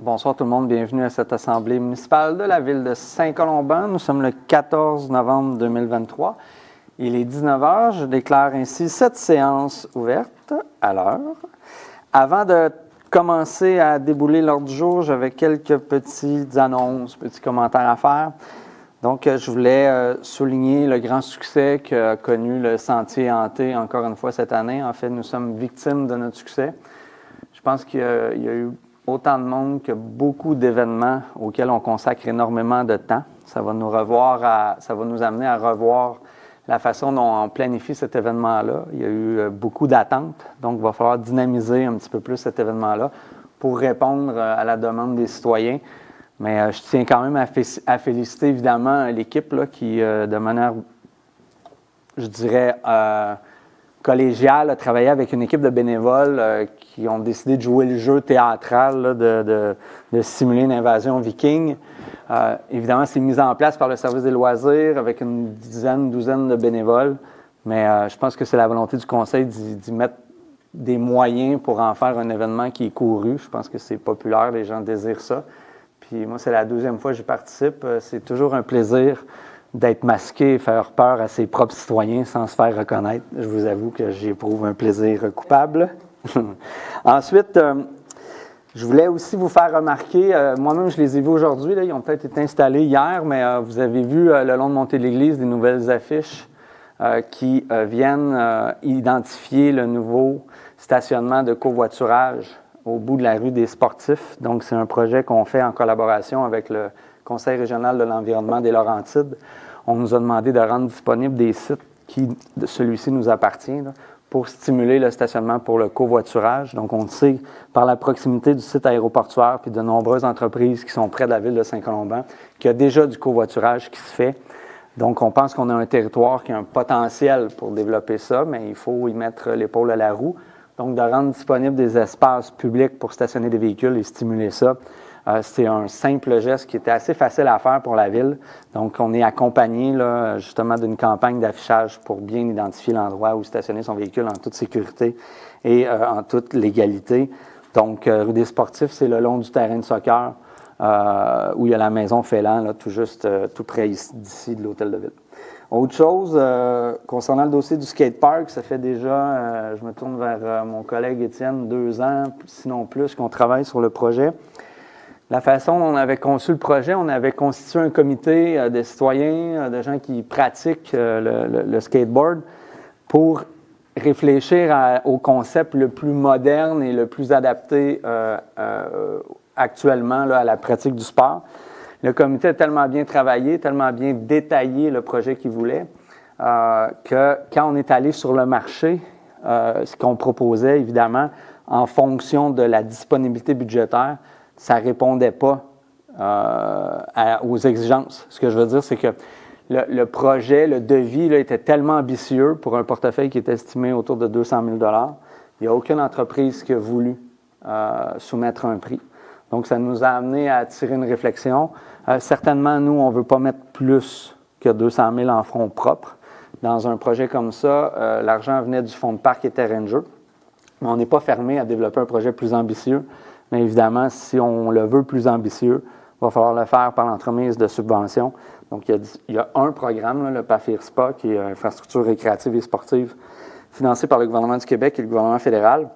Bonsoir tout le monde, bienvenue à cette assemblée municipale de la ville de Saint-Colomban. Nous sommes le 14 novembre 2023. Il est 19 h. Je déclare ainsi cette séance ouverte à l'heure. Avant de commencer à débouler l'ordre du jour, j'avais quelques petites annonces, petits commentaires à faire. Donc, je voulais souligner le grand succès qu'a connu le Sentier hanté encore une fois cette année. En fait, nous sommes victimes de notre succès. Je pense qu'il y a eu autant de monde que beaucoup d'événements auxquels on consacre énormément de temps. Ça va nous amener à revoir la façon dont on planifie cet événement-là. Il y a eu beaucoup d'attentes, donc il va falloir dynamiser un petit peu plus cet événement-là pour répondre à la demande des citoyens. Mais je tiens quand même à féliciter évidemment l'équipe là, qui, de manière, je dirais, collégiale, a travaillé avec une équipe de bénévoles qui ont décidé de jouer le jeu théâtral là, de simuler une invasion viking. Évidemment, c'est mis en place par le service des loisirs avec une douzaine de bénévoles. Mais je pense que c'est la volonté du conseil d'y mettre des moyens pour en faire un événement qui est couru. Je pense que c'est populaire, les gens désirent ça. Puis moi, c'est la deuxième fois que j'y participe. C'est toujours un plaisir d'être masqué et faire peur à ses propres citoyens sans se faire reconnaître. Je vous avoue que j'éprouve un plaisir coupable. Ensuite, je voulais aussi vous faire remarquer, moi-même je les ai vus aujourd'hui, là, ils ont peut-être été installés hier, mais vous avez vu le long de montée de l'église des nouvelles affiches qui viennent identifier le nouveau stationnement de covoiturage au bout de la rue des Sportifs. Donc, c'est un projet qu'on fait en collaboration avec le Conseil régional de l'environnement des Laurentides. On nous a demandé de rendre disponibles des sites qui, celui-ci nous appartient, là, pour stimuler le stationnement pour le covoiturage. Donc, on sait, par la proximité du site aéroportuaire puis de nombreuses entreprises qui sont près de la ville de Saint-Colomban, qu'il y a déjà du covoiturage qui se fait. Donc, on pense qu'on a un territoire qui a un potentiel pour développer ça, mais il faut y mettre l'épaule à la roue. Donc, de rendre disponibles des espaces publics pour stationner des véhicules et stimuler ça, c'est un simple geste qui était assez facile à faire pour la ville. Donc, on est accompagné là, justement d'une campagne d'affichage pour bien identifier l'endroit où stationner son véhicule en toute sécurité et en toute légalité. Donc, rue des Sportifs, c'est le long du terrain de soccer où il y a la maison Félan, là, tout juste tout près d'ici de l'hôtel de ville. Autre chose, concernant le dossier du skatepark, ça fait déjà, je me tourne vers mon collègue Étienne, 2 ans, sinon plus, qu'on travaille sur le projet. La façon dont on avait conçu le projet, on avait constitué un comité de citoyens, de gens qui pratiquent le skateboard pour réfléchir au concept le plus moderne et le plus adapté actuellement là, à la pratique du sport. Le comité a tellement bien travaillé, tellement bien détaillé le projet qu'il voulait, que quand on est allé sur le marché, ce qu'on proposait, évidemment, en fonction de la disponibilité budgétaire, ça ne répondait pas aux exigences. Ce que je veux dire, c'est que le projet, le devis là, était tellement ambitieux pour un portefeuille qui est estimé autour de 200 000 $. Il n'y a aucune entreprise qui a voulu soumettre un prix. Donc, ça nous a amené à tirer une réflexion. Certainement, nous, on ne veut pas mettre plus que 200 000 en fonds propres. Dans un projet comme ça, l'argent venait du fonds de parc et terrain de jeu. Mais on n'est pas fermé à développer un projet plus ambitieux. Mais évidemment, si on le veut plus ambitieux, il va falloir le faire par l'entremise de subventions. Donc, il y a un programme, là, le PAFIRSPA, qui est Infrastructure récréative et sportive, financé par le gouvernement du Québec et le gouvernement fédéral,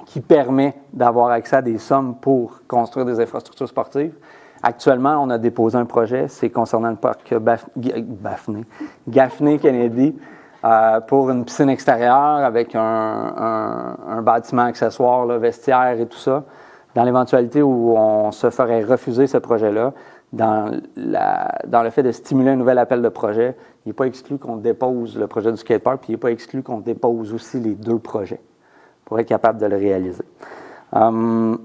qui permet d'avoir accès à des sommes pour construire des infrastructures sportives. Actuellement, on a déposé un projet, c'est concernant le parc Gaffney-Kennedy, pour une piscine extérieure avec un bâtiment accessoire, là, vestiaire et tout ça. Dans l'éventualité où on se ferait refuser ce projet-là, dans le fait de stimuler un nouvel appel de projet, il n'est pas exclu qu'on dépose le projet du skatepark, puis il n'est pas exclu qu'on dépose aussi les 2 projets pour être capable de le réaliser. On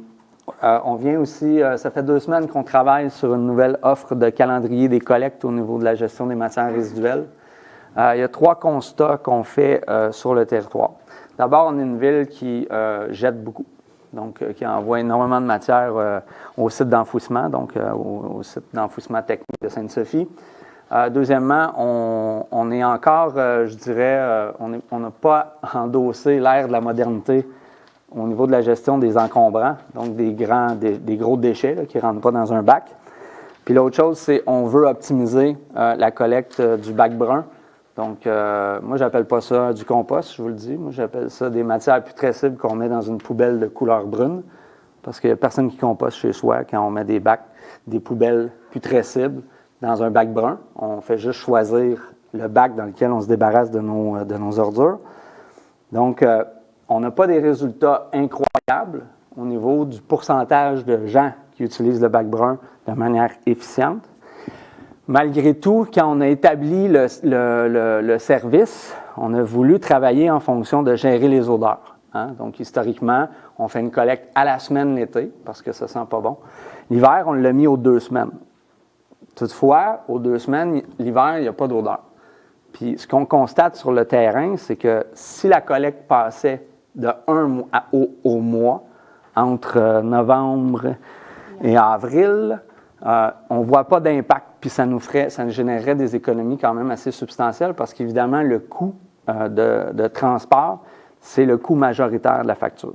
vient aussi, ça fait 2 semaines qu'on travaille sur une nouvelle offre de calendrier des collectes au niveau de la gestion des matières résiduelles. Il y a 3 constats qu'on fait sur le territoire. D'abord, on est une ville qui jette beaucoup, donc qui envoie énormément de matière au site d'enfouissement, donc au site d'enfouissement technique de Sainte-Sophie. Deuxièmement, on est encore, je dirais, on n'a pas endossé l'ère de la modernité au niveau de la gestion des encombrants, donc des gros déchets là, qui ne rentrent pas dans un bac. Puis l'autre chose, c'est on veut optimiser la collecte du bac brun. Donc, moi, j'appelle pas ça du compost, je vous le dis. Moi, j'appelle ça des matières putrescibles qu'on met dans une poubelle de couleur brune. Parce qu'il n'y a personne qui composte chez soi quand on met des poubelles putrescibles dans un bac brun. On fait juste choisir le bac dans lequel on se débarrasse de nos ordures. Donc, on n'a pas des résultats incroyables au niveau du pourcentage de gens qui utilisent le bac brun de manière efficiente. Malgré tout, quand on a établi le service, on a voulu travailler en fonction de gérer les odeurs. Hein? Donc, historiquement, on fait une collecte à la semaine l'été, parce que ça ne sent pas bon. L'hiver, on l'a mis aux 2 semaines. Toutefois, aux 2 semaines, l'hiver, il n'y a pas d'odeur. Puis, ce qu'on constate sur le terrain, c'est que si la collecte passait de 1 mois au mois, entre novembre et avril, on ne voit pas d'impact, puis ça nous générerait des économies quand même assez substantielles parce qu'évidemment, le coût de transport, c'est le coût majoritaire de la facture.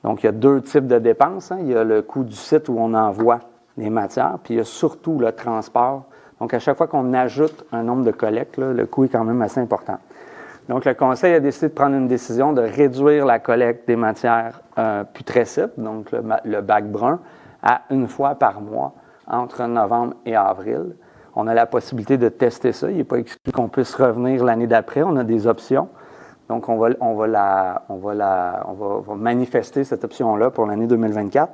Donc, il y a 2 types de dépenses. Hein. Il y a le coût du site où on envoie les matières, puis il y a surtout le transport. Donc, à chaque fois qu'on ajoute un nombre de collectes, là, le coût est quand même assez important. Donc, le Conseil a décidé de prendre une décision de réduire la collecte des matières putrescibles, donc le bac brun, à 1 fois par mois entre novembre et avril. On a la possibilité de tester ça. Il n'est pas exclu qu'on puisse revenir l'année d'après. On a des options. Donc, on va manifester cette option-là pour l'année 2024.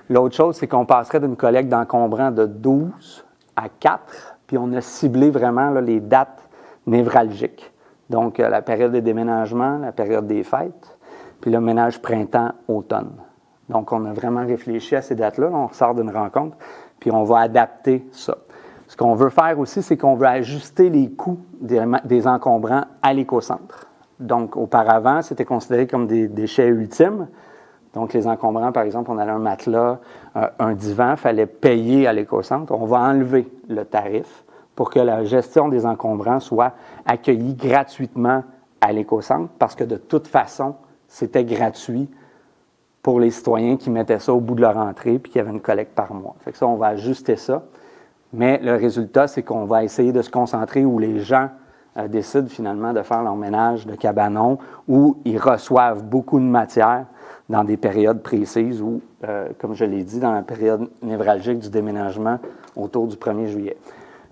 L'autre chose, c'est qu'on passerait d'une collecte d'encombrants de 12 à 4, puis on a ciblé vraiment là, les dates névralgiques. Donc, la période des déménagements, la période des fêtes, puis le ménage printemps-automne. Donc, on a vraiment réfléchi à ces dates-là. On ressort d'une rencontre, puis on va adapter ça. Ce qu'on veut faire aussi, c'est qu'on veut ajuster les coûts des encombrants à l'écocentre. Donc, auparavant, c'était considéré comme des déchets ultimes. Donc, les encombrants, par exemple, on avait un matelas, un divan, il fallait payer à l'écocentre. On va enlever le tarif pour que la gestion des encombrants soit accueillie gratuitement à l'écocentre parce que de toute façon, c'était gratuit pour les citoyens qui mettaient ça au bout de leur entrée puis qui avaient une collecte par mois. Fait que ça, on va ajuster ça. Mais le résultat, c'est qu'on va essayer de se concentrer où les gens décident finalement de faire leur ménage de cabanon, où ils reçoivent beaucoup de matière dans des périodes précises ou, comme je l'ai dit, dans la période névralgique du déménagement autour du 1er juillet.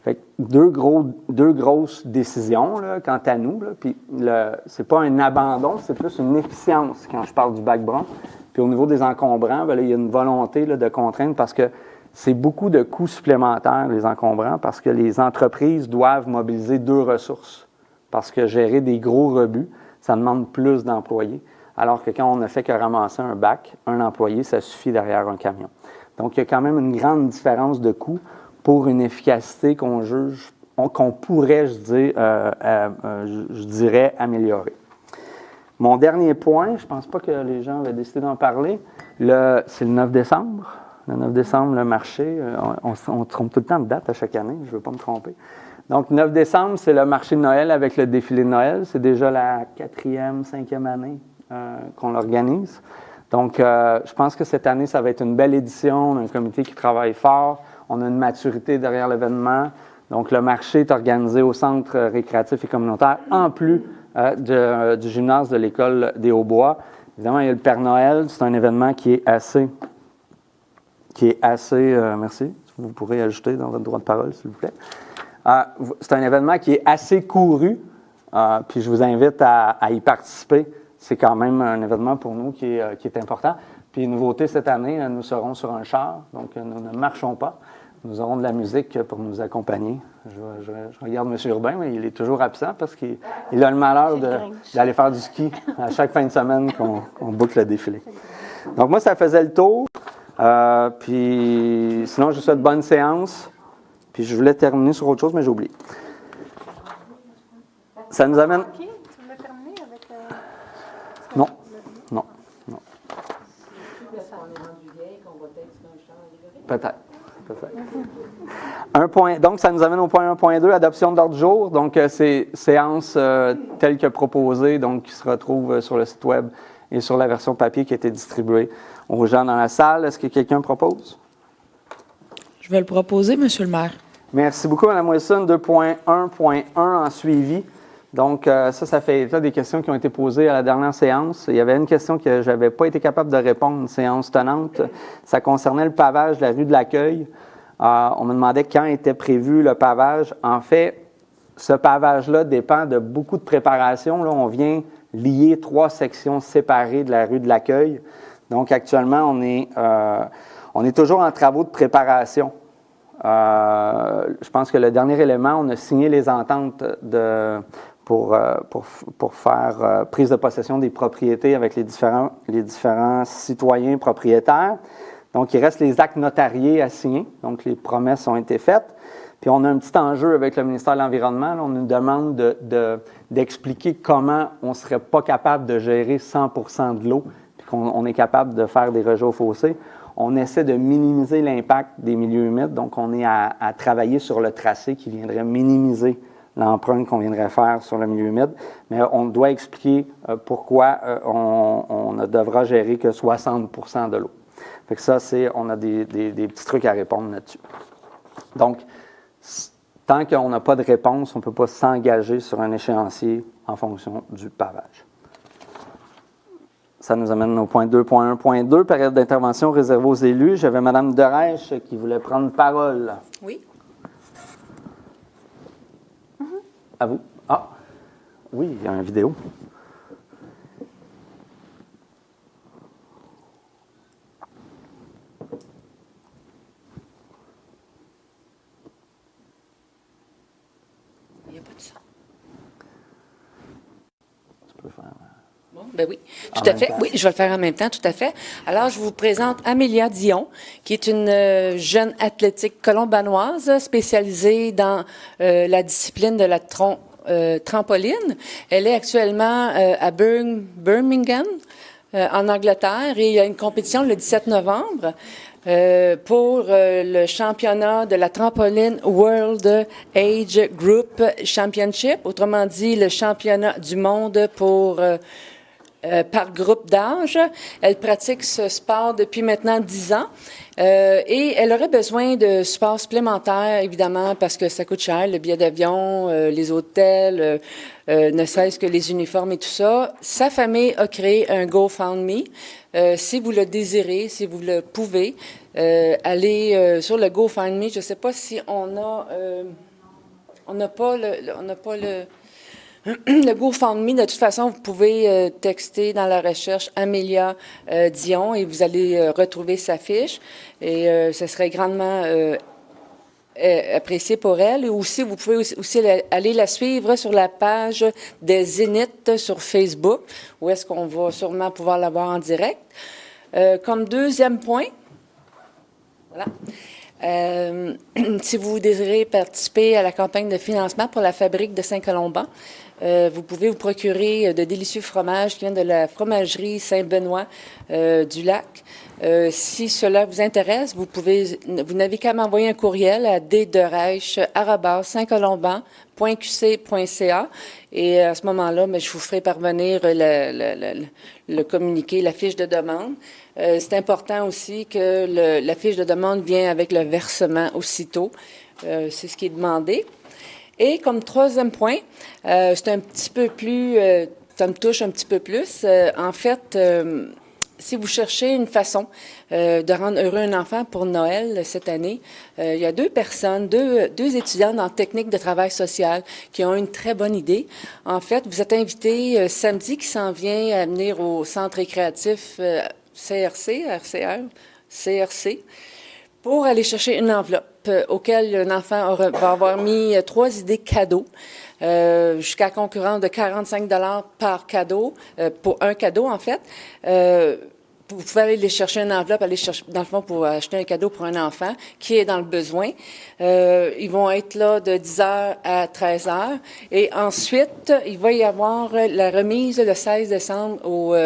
Fait que deux grosses décisions, là, quant à nous. Là, puis c'est pas un abandon, c'est plus une efficience quand je parle du bac brun. Puis au niveau des encombrants, bien, là, il y a une volonté là, de contraindre parce que c'est beaucoup de coûts supplémentaires, les encombrants, parce que les entreprises doivent mobiliser 2 ressources. Parce que gérer des gros rebuts, ça demande plus d'employés. Alors que quand on ne fait que ramasser un bac, un employé, ça suffit derrière un camion. Donc, il y a quand même une grande différence de coût pour une efficacité qu'on pourrait, je dirais, améliorer. Mon dernier point, je ne pense pas que les gens avaient décidé d'en parler, c'est le 9 décembre. Le 9 décembre, le marché, on trompe tout le temps de date à chaque année, je ne veux pas me tromper. Donc, 9 décembre, c'est le marché de Noël avec le défilé de Noël. C'est déjà la 4e, 5e année qu'on l'organise. Donc, je pense que cette année, ça va être une belle édition. On a un comité qui travaille fort. On a une maturité derrière l'événement. Donc, le marché est organisé au centre récréatif et communautaire, en plus du gymnase de l'École des Hauts-Bois. Évidemment, il y a le Père Noël. C'est un événement qui est assez merci, vous pourrez ajouter dans votre droit de parole, s'il vous plaît. C'est un événement qui est assez couru, puis je vous invite à y participer. C'est quand même un événement pour nous qui est important. Puis, nouveauté cette année, nous serons sur un char, donc nous ne marchons pas. Nous aurons de la musique pour nous accompagner. Je regarde M. Urbain, mais il est toujours absent parce qu'il a le malheur d'aller faire du ski à chaque fin de semaine qu'on boucle le défilé. Donc, moi, ça faisait le tour. Puis sinon, je vous souhaite bonne séance. Puis je voulais terminer sur autre chose, mais j'ai oublié. Ça nous amène. Tu voulais terminer avec. Non. Peut-être. Un point. Donc, ça nous amène au point 1.2, adoption de l'ordre du jour. Donc, c'est séance telle que proposée, donc qui se retrouve sur le site web et sur la version papier qui a été distribuée aux gens dans la salle. Est-ce que quelqu'un propose? Je vais le proposer, M. le maire. Merci beaucoup, Mme Wilson. 2.1.1 en suivi. Donc, ça fait état des questions qui ont été posées à la dernière séance. Il y avait une question que je n'avais pas été capable de répondre, une séance tenante. Ça concernait le pavage de la rue de l'Accueil. On me demandait quand était prévu le pavage. En fait, ce pavage-là dépend de beaucoup de préparation. Là, on vient lier 3 sections séparées de la rue de l'Accueil. Donc, actuellement, on est toujours en travaux de préparation. Je pense que le dernier élément, on a signé les ententes pour faire prise de possession des propriétés avec les différents citoyens propriétaires. Donc, il reste les actes notariés à signer. Donc, les promesses ont été faites. Puis, on a un petit enjeu avec le ministère de l'Environnement. Là, on nous demande d'expliquer comment on ne serait pas capable de gérer 100% de l'eau, puis qu'on est capable de faire des rejets au fossé. On essaie de minimiser l'impact des milieux humides. Donc, on est à travailler sur le tracé qui viendrait minimiser l'empreinte qu'on viendrait faire sur le milieu humide. Mais on doit expliquer pourquoi on ne devra gérer que 60% de l'eau. Fait que ça, on a des petits trucs à répondre là-dessus. Donc, tant qu'on n'a pas de réponse, on ne peut pas s'engager sur un échéancier en fonction du pavage. Ça nous amène au point 2.1.2, période d'intervention réservée aux élus. J'avais Mme Derèche qui voulait prendre parole. Oui. À vous. Ah, oui, il y a une vidéo. Il n'y a pas de son. Tu peux faire. Bon, ben oui, tout à fait. Oui, je vais le faire en même temps, tout à fait. Alors, je vous présente Amélia Dion, qui est une jeune athlétique colombanoise spécialisée dans la discipline de la trampoline. Elle est actuellement à Birmingham, en Angleterre, et il y a une compétition le 17 novembre. Pour le championnat de la trampoline World Age Group Championship, autrement dit le championnat du monde pour par groupe d'âge. Elle pratique ce sport depuis maintenant 10 ans et elle aurait besoin de support supplémentaire, évidemment, parce que ça coûte cher, le billet d'avion, les hôtels, ne serait-ce que les uniformes et tout ça. Sa famille a créé un GoFundMe. Si vous le désirez, si vous le pouvez, allez sur le GoFundMe. Je ne sais pas si on n'a pas le GoFundMe. De toute façon, vous pouvez texter dans la recherche Amélia Dion et vous allez retrouver sa fiche. Et ce serait grandement apprécié pour elle. Et aussi, vous pouvez aussi aller la suivre sur la page des Zéniths sur Facebook, où est-ce qu'on va sûrement pouvoir la voir en direct. Comme deuxième point, voilà. Si vous désirez participer à la campagne de financement pour la fabrique de Saint-Colomban, vous pouvez vous procurer de délicieux fromages qui viennent de la fromagerie Saint-Benoît du Lac. Si cela vous intéresse, vous n'avez qu'à m'envoyer un courriel à dderèche@saintcolomban.qc.ca et à ce moment-là, je vous ferai parvenir le communiqué, la fiche de demande. C'est important aussi que la fiche de demande vienne avec le versement aussitôt. C'est ce qui est demandé. Et comme troisième point, c'est un petit peu plus, ça me touche un petit peu plus. En fait, si vous cherchez une façon de rendre heureux un enfant pour Noël cette année, il y a deux étudiantes en technique de travail social qui ont une très bonne idée. En fait, vous êtes invités samedi qui s'en vient à venir au centre récréatif CRC pour aller chercher une enveloppe auquel un enfant va avoir mis 3 idées cadeaux. Jusqu'à concurrence de 45 $ par cadeau, pour un cadeau en fait. Vous pouvez aller chercher une enveloppe, aller chercher, dans le fond, pour acheter un cadeau pour un enfant qui est dans le besoin. Ils vont être là de 10h à 13h. Et ensuite, il va y avoir la remise le 16 décembre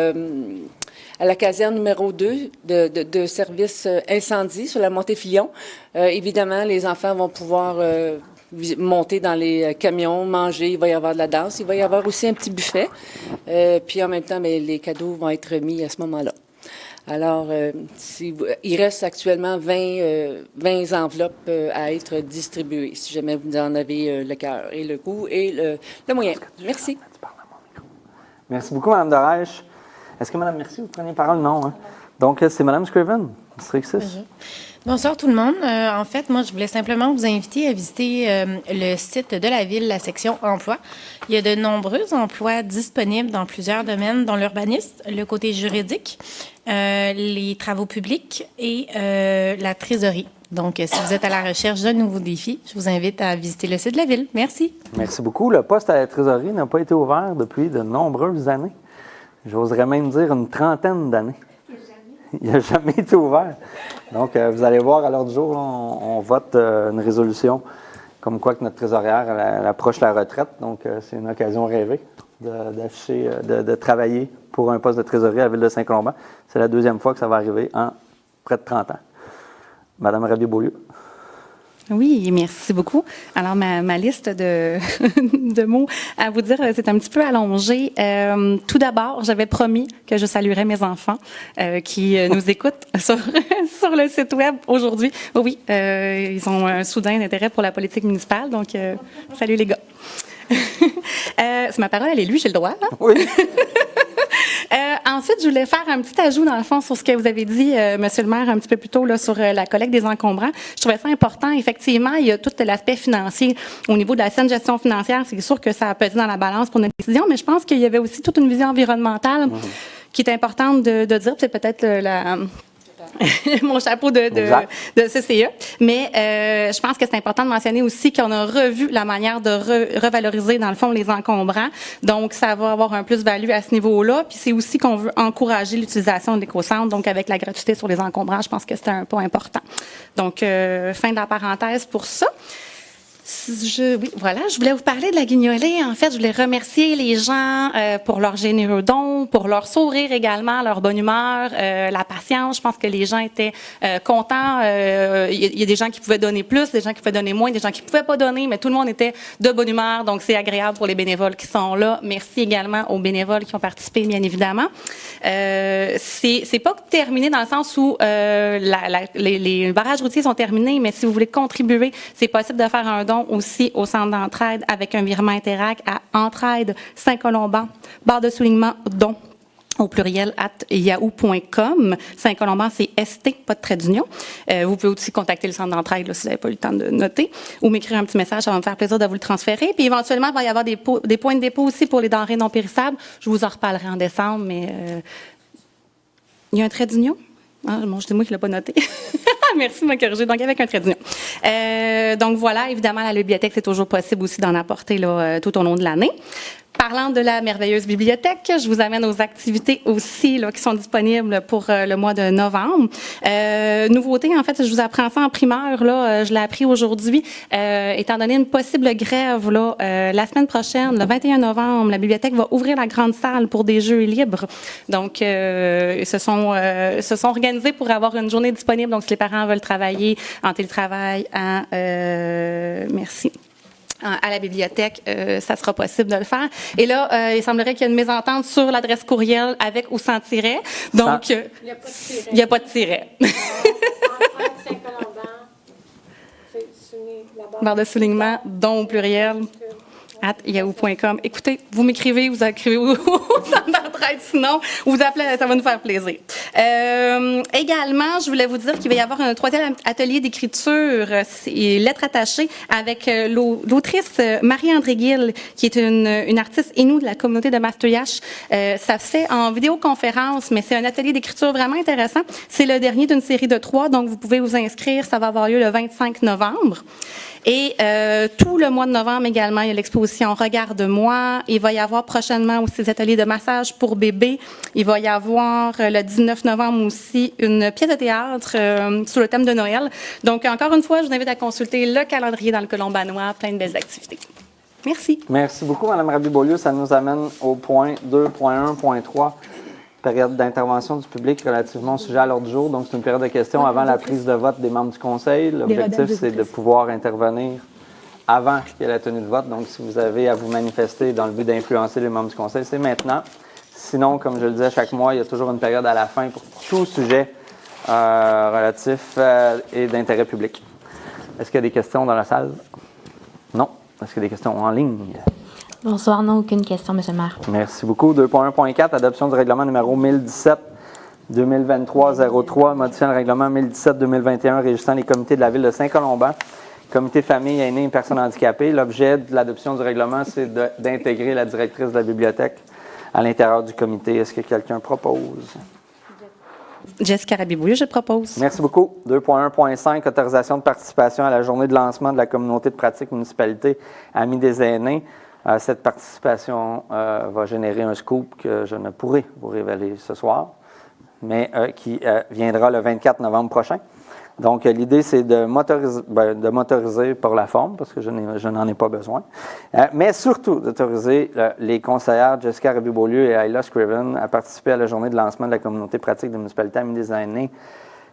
à la caserne numéro 2 de service incendie sur la montée Fillon. Évidemment, les enfants vont pouvoir monter dans les camions, manger, il va y avoir de la danse, il va y avoir aussi un petit buffet. Puis en même temps, bien, les cadeaux vont être remis à ce moment-là. Alors, il reste actuellement 20 enveloppes à être distribuées, si jamais vous en avez le cœur et le goût et le moyen. Merci. Merci beaucoup, Mme Dorèche. Est-ce que Mme Mercier, vous prenez la parole? Non, hein? Donc, c'est Mme Scriven, district 6. Oui. Bonsoir tout le monde. En fait, moi, je voulais simplement vous inviter à visiter le site de la Ville, la section emploi. Il y a de nombreux emplois disponibles dans plusieurs domaines, dont l'urbanisme, le côté juridique, les travaux publics et la trésorerie. Donc, si vous êtes à la recherche d'un nouveau défi, je vous invite à visiter le site de la Ville. Merci. Merci beaucoup. Le poste à la trésorerie n'a pas été ouvert depuis de nombreuses années. J'oserais même dire une trentaine d'années. Il n'a jamais été ouvert. Donc, vous allez voir, à l'heure du jour, là, on vote une résolution comme quoi que notre trésorière elle approche la retraite. Donc, c'est une occasion rêvée d'afficher, de travailler pour un poste de trésorier à la Ville de Saint-Colomban. C'est la deuxième fois que ça va arriver en près de 30 ans. Madame Rabier-Beaulieu. Oui, merci beaucoup. Alors, ma liste de mots à vous dire, c'est un petit peu allongé. Tout d'abord, j'avais promis que je saluerais mes enfants qui nous écoutent sur le site Web aujourd'hui. Oui, ils ont un soudain intérêt pour la politique municipale, donc salut les gars. C'est ma parole, elle est lue, j'ai le droit, là? Oui. Ensuite, je voulais faire un petit ajout, dans le fond, sur ce que vous avez dit, Monsieur le maire, un petit peu plus tôt, là, sur la collecte des encombrants. Je trouvais ça important. Effectivement, il y a tout l'aspect financier. Au niveau de la saine gestion financière, c'est sûr que ça a pesé dans la balance pour notre décision, mais je pense qu'il y avait aussi toute une vision environnementale qui est importante de dire. C'est peut-être mon chapeau de CCE. Mais je pense que c'est important de mentionner aussi qu'on a revu la manière de revaloriser, dans le fond, les encombrants. Donc, ça va avoir un plus-value à ce niveau-là. Puis, c'est aussi qu'on veut encourager l'utilisation de l'éco-centre. Donc, avec la gratuité sur les encombrants, je pense que c'est un pas important. Donc, fin de la parenthèse pour ça. Oui, voilà, je voulais vous parler de la guignolée. En fait, je voulais remercier les gens pour leurs généreux dons, pour leur sourire également, leur bonne humeur, la patience. Je pense que les gens étaient contents. Il y a des gens qui pouvaient donner plus, des gens qui pouvaient donner moins, des gens qui pouvaient pas donner, mais tout le monde était de bonne humeur. Donc, c'est agréable pour les bénévoles qui sont là. Merci également aux bénévoles qui ont participé, bien évidemment. C'est pas terminé dans le sens où les barrages routiers sont terminés, mais si vous voulez contribuer, c'est possible de faire un don aussi au centre d'entraide avec un virement Interac à Entraide Saint-Colomban, barre de soulignement don au pluriel @yahoo.com. Saint-Colomban, c'est ST, pas de trait d'union. Vous pouvez aussi contacter le centre d'entraide là, si vous n'avez pas eu le temps de noter ou m'écrire un petit message, ça va me faire plaisir de vous le transférer. Puis éventuellement, il va y avoir des points de dépôt aussi pour les denrées non périssables. Je vous en reparlerai en décembre, mais il y a un trait d'union? Ah, bon, c'est moi qui ne l'ai pas noté. Merci de me corriger. Donc, avec un trait d'union. Donc, voilà, évidemment, la bibliothèque, c'est toujours possible aussi d'en apporter là, tout au long de l'année. Parlant de la merveilleuse bibliothèque, je vous amène aux activités aussi là, qui sont disponibles pour le mois de novembre. Nouveauté, en fait, je vous apprends ça en primeur. Là, je l'ai appris aujourd'hui. Étant donné une possible grève, là, la semaine prochaine, le 21 novembre, la bibliothèque va ouvrir la grande salle pour des jeux libres. Donc, ils se sont organisés pour avoir une journée disponible. Donc, si les parents veulent travailler en télétravail, merci. À la bibliothèque, ça sera possible de le faire. Et là, il semblerait qu'il y ait une mésentente sur l'adresse courriel avec ou sans tiret. Donc, il n'y a pas de tiret. Barre de soulignement, don au pluriel, @yahoo.com. Écoutez, vous m'écrivez, vous écrivez au centre d'entraide, sinon, vous appelez, ça va nous faire plaisir. Également, je voulais vous dire qu'il va y avoir un 3e atelier d'écriture, lettres attachées, avec l'autrice Marie-André Gill, qui est une artiste inou de la communauté de Maastricht. Ça se fait en vidéoconférence, mais c'est un atelier d'écriture vraiment intéressant. C'est le dernier d'une série de 3, donc vous pouvez vous inscrire. Ça va avoir lieu le 25 novembre. Et tout le mois de novembre également, il y a l'exposition Regarde-moi. Il va y avoir prochainement aussi des ateliers de massage pour bébés. Il va y avoir le 19 novembre aussi une pièce de théâtre sur le thème de Noël. Donc, encore une fois, je vous invite à consulter le calendrier dans le Colombanois. Plein de belles activités. Merci. Merci beaucoup, Mme Rabier-Beaulieu. Ça nous amène au point 2.1.3. Période d'intervention du public relativement au sujet à l'ordre du jour. Donc, c'est une période de questions avant la prise de vote des membres du Conseil. L'objectif, c'est de pouvoir intervenir avant qu'il y ait la tenue de vote. Donc, si vous avez à vous manifester dans le but d'influencer les membres du conseil, c'est maintenant. Sinon, comme je le disais, chaque mois, il y a toujours une période à la fin pour tout sujet relatif et d'intérêt public. Est-ce qu'il y a des questions dans la salle? Non. Est-ce qu'il y a des questions en ligne? Bonsoir, non, aucune question, M. le maire. Merci beaucoup. 2.1.4, adoption du règlement numéro 1017-2023-03, modifiant le règlement 1017-2021 régissant les comités de la Ville de Saint-Colomban, comité famille, aînés et personnes handicapées. L'objet de l'adoption du règlement, c'est d'intégrer la directrice de la bibliothèque à l'intérieur du comité. Est-ce que quelqu'un propose? Jessica Rabiboulou, je propose. Merci beaucoup. 2.1.5, autorisation de participation à la journée de lancement de la communauté de pratique municipalité Amis des aînés. Cette participation va générer un scoop que je ne pourrai vous révéler ce soir, mais qui viendra le 24 novembre prochain. Donc, l'idée, c'est de m'autoriser pour la forme, parce que je n'en ai pas besoin, mais surtout d'autoriser les conseillères Jessica Rabiboulou et Ayla Scriven à participer à la journée de lancement de la communauté pratique de municipalité Amis des aînés,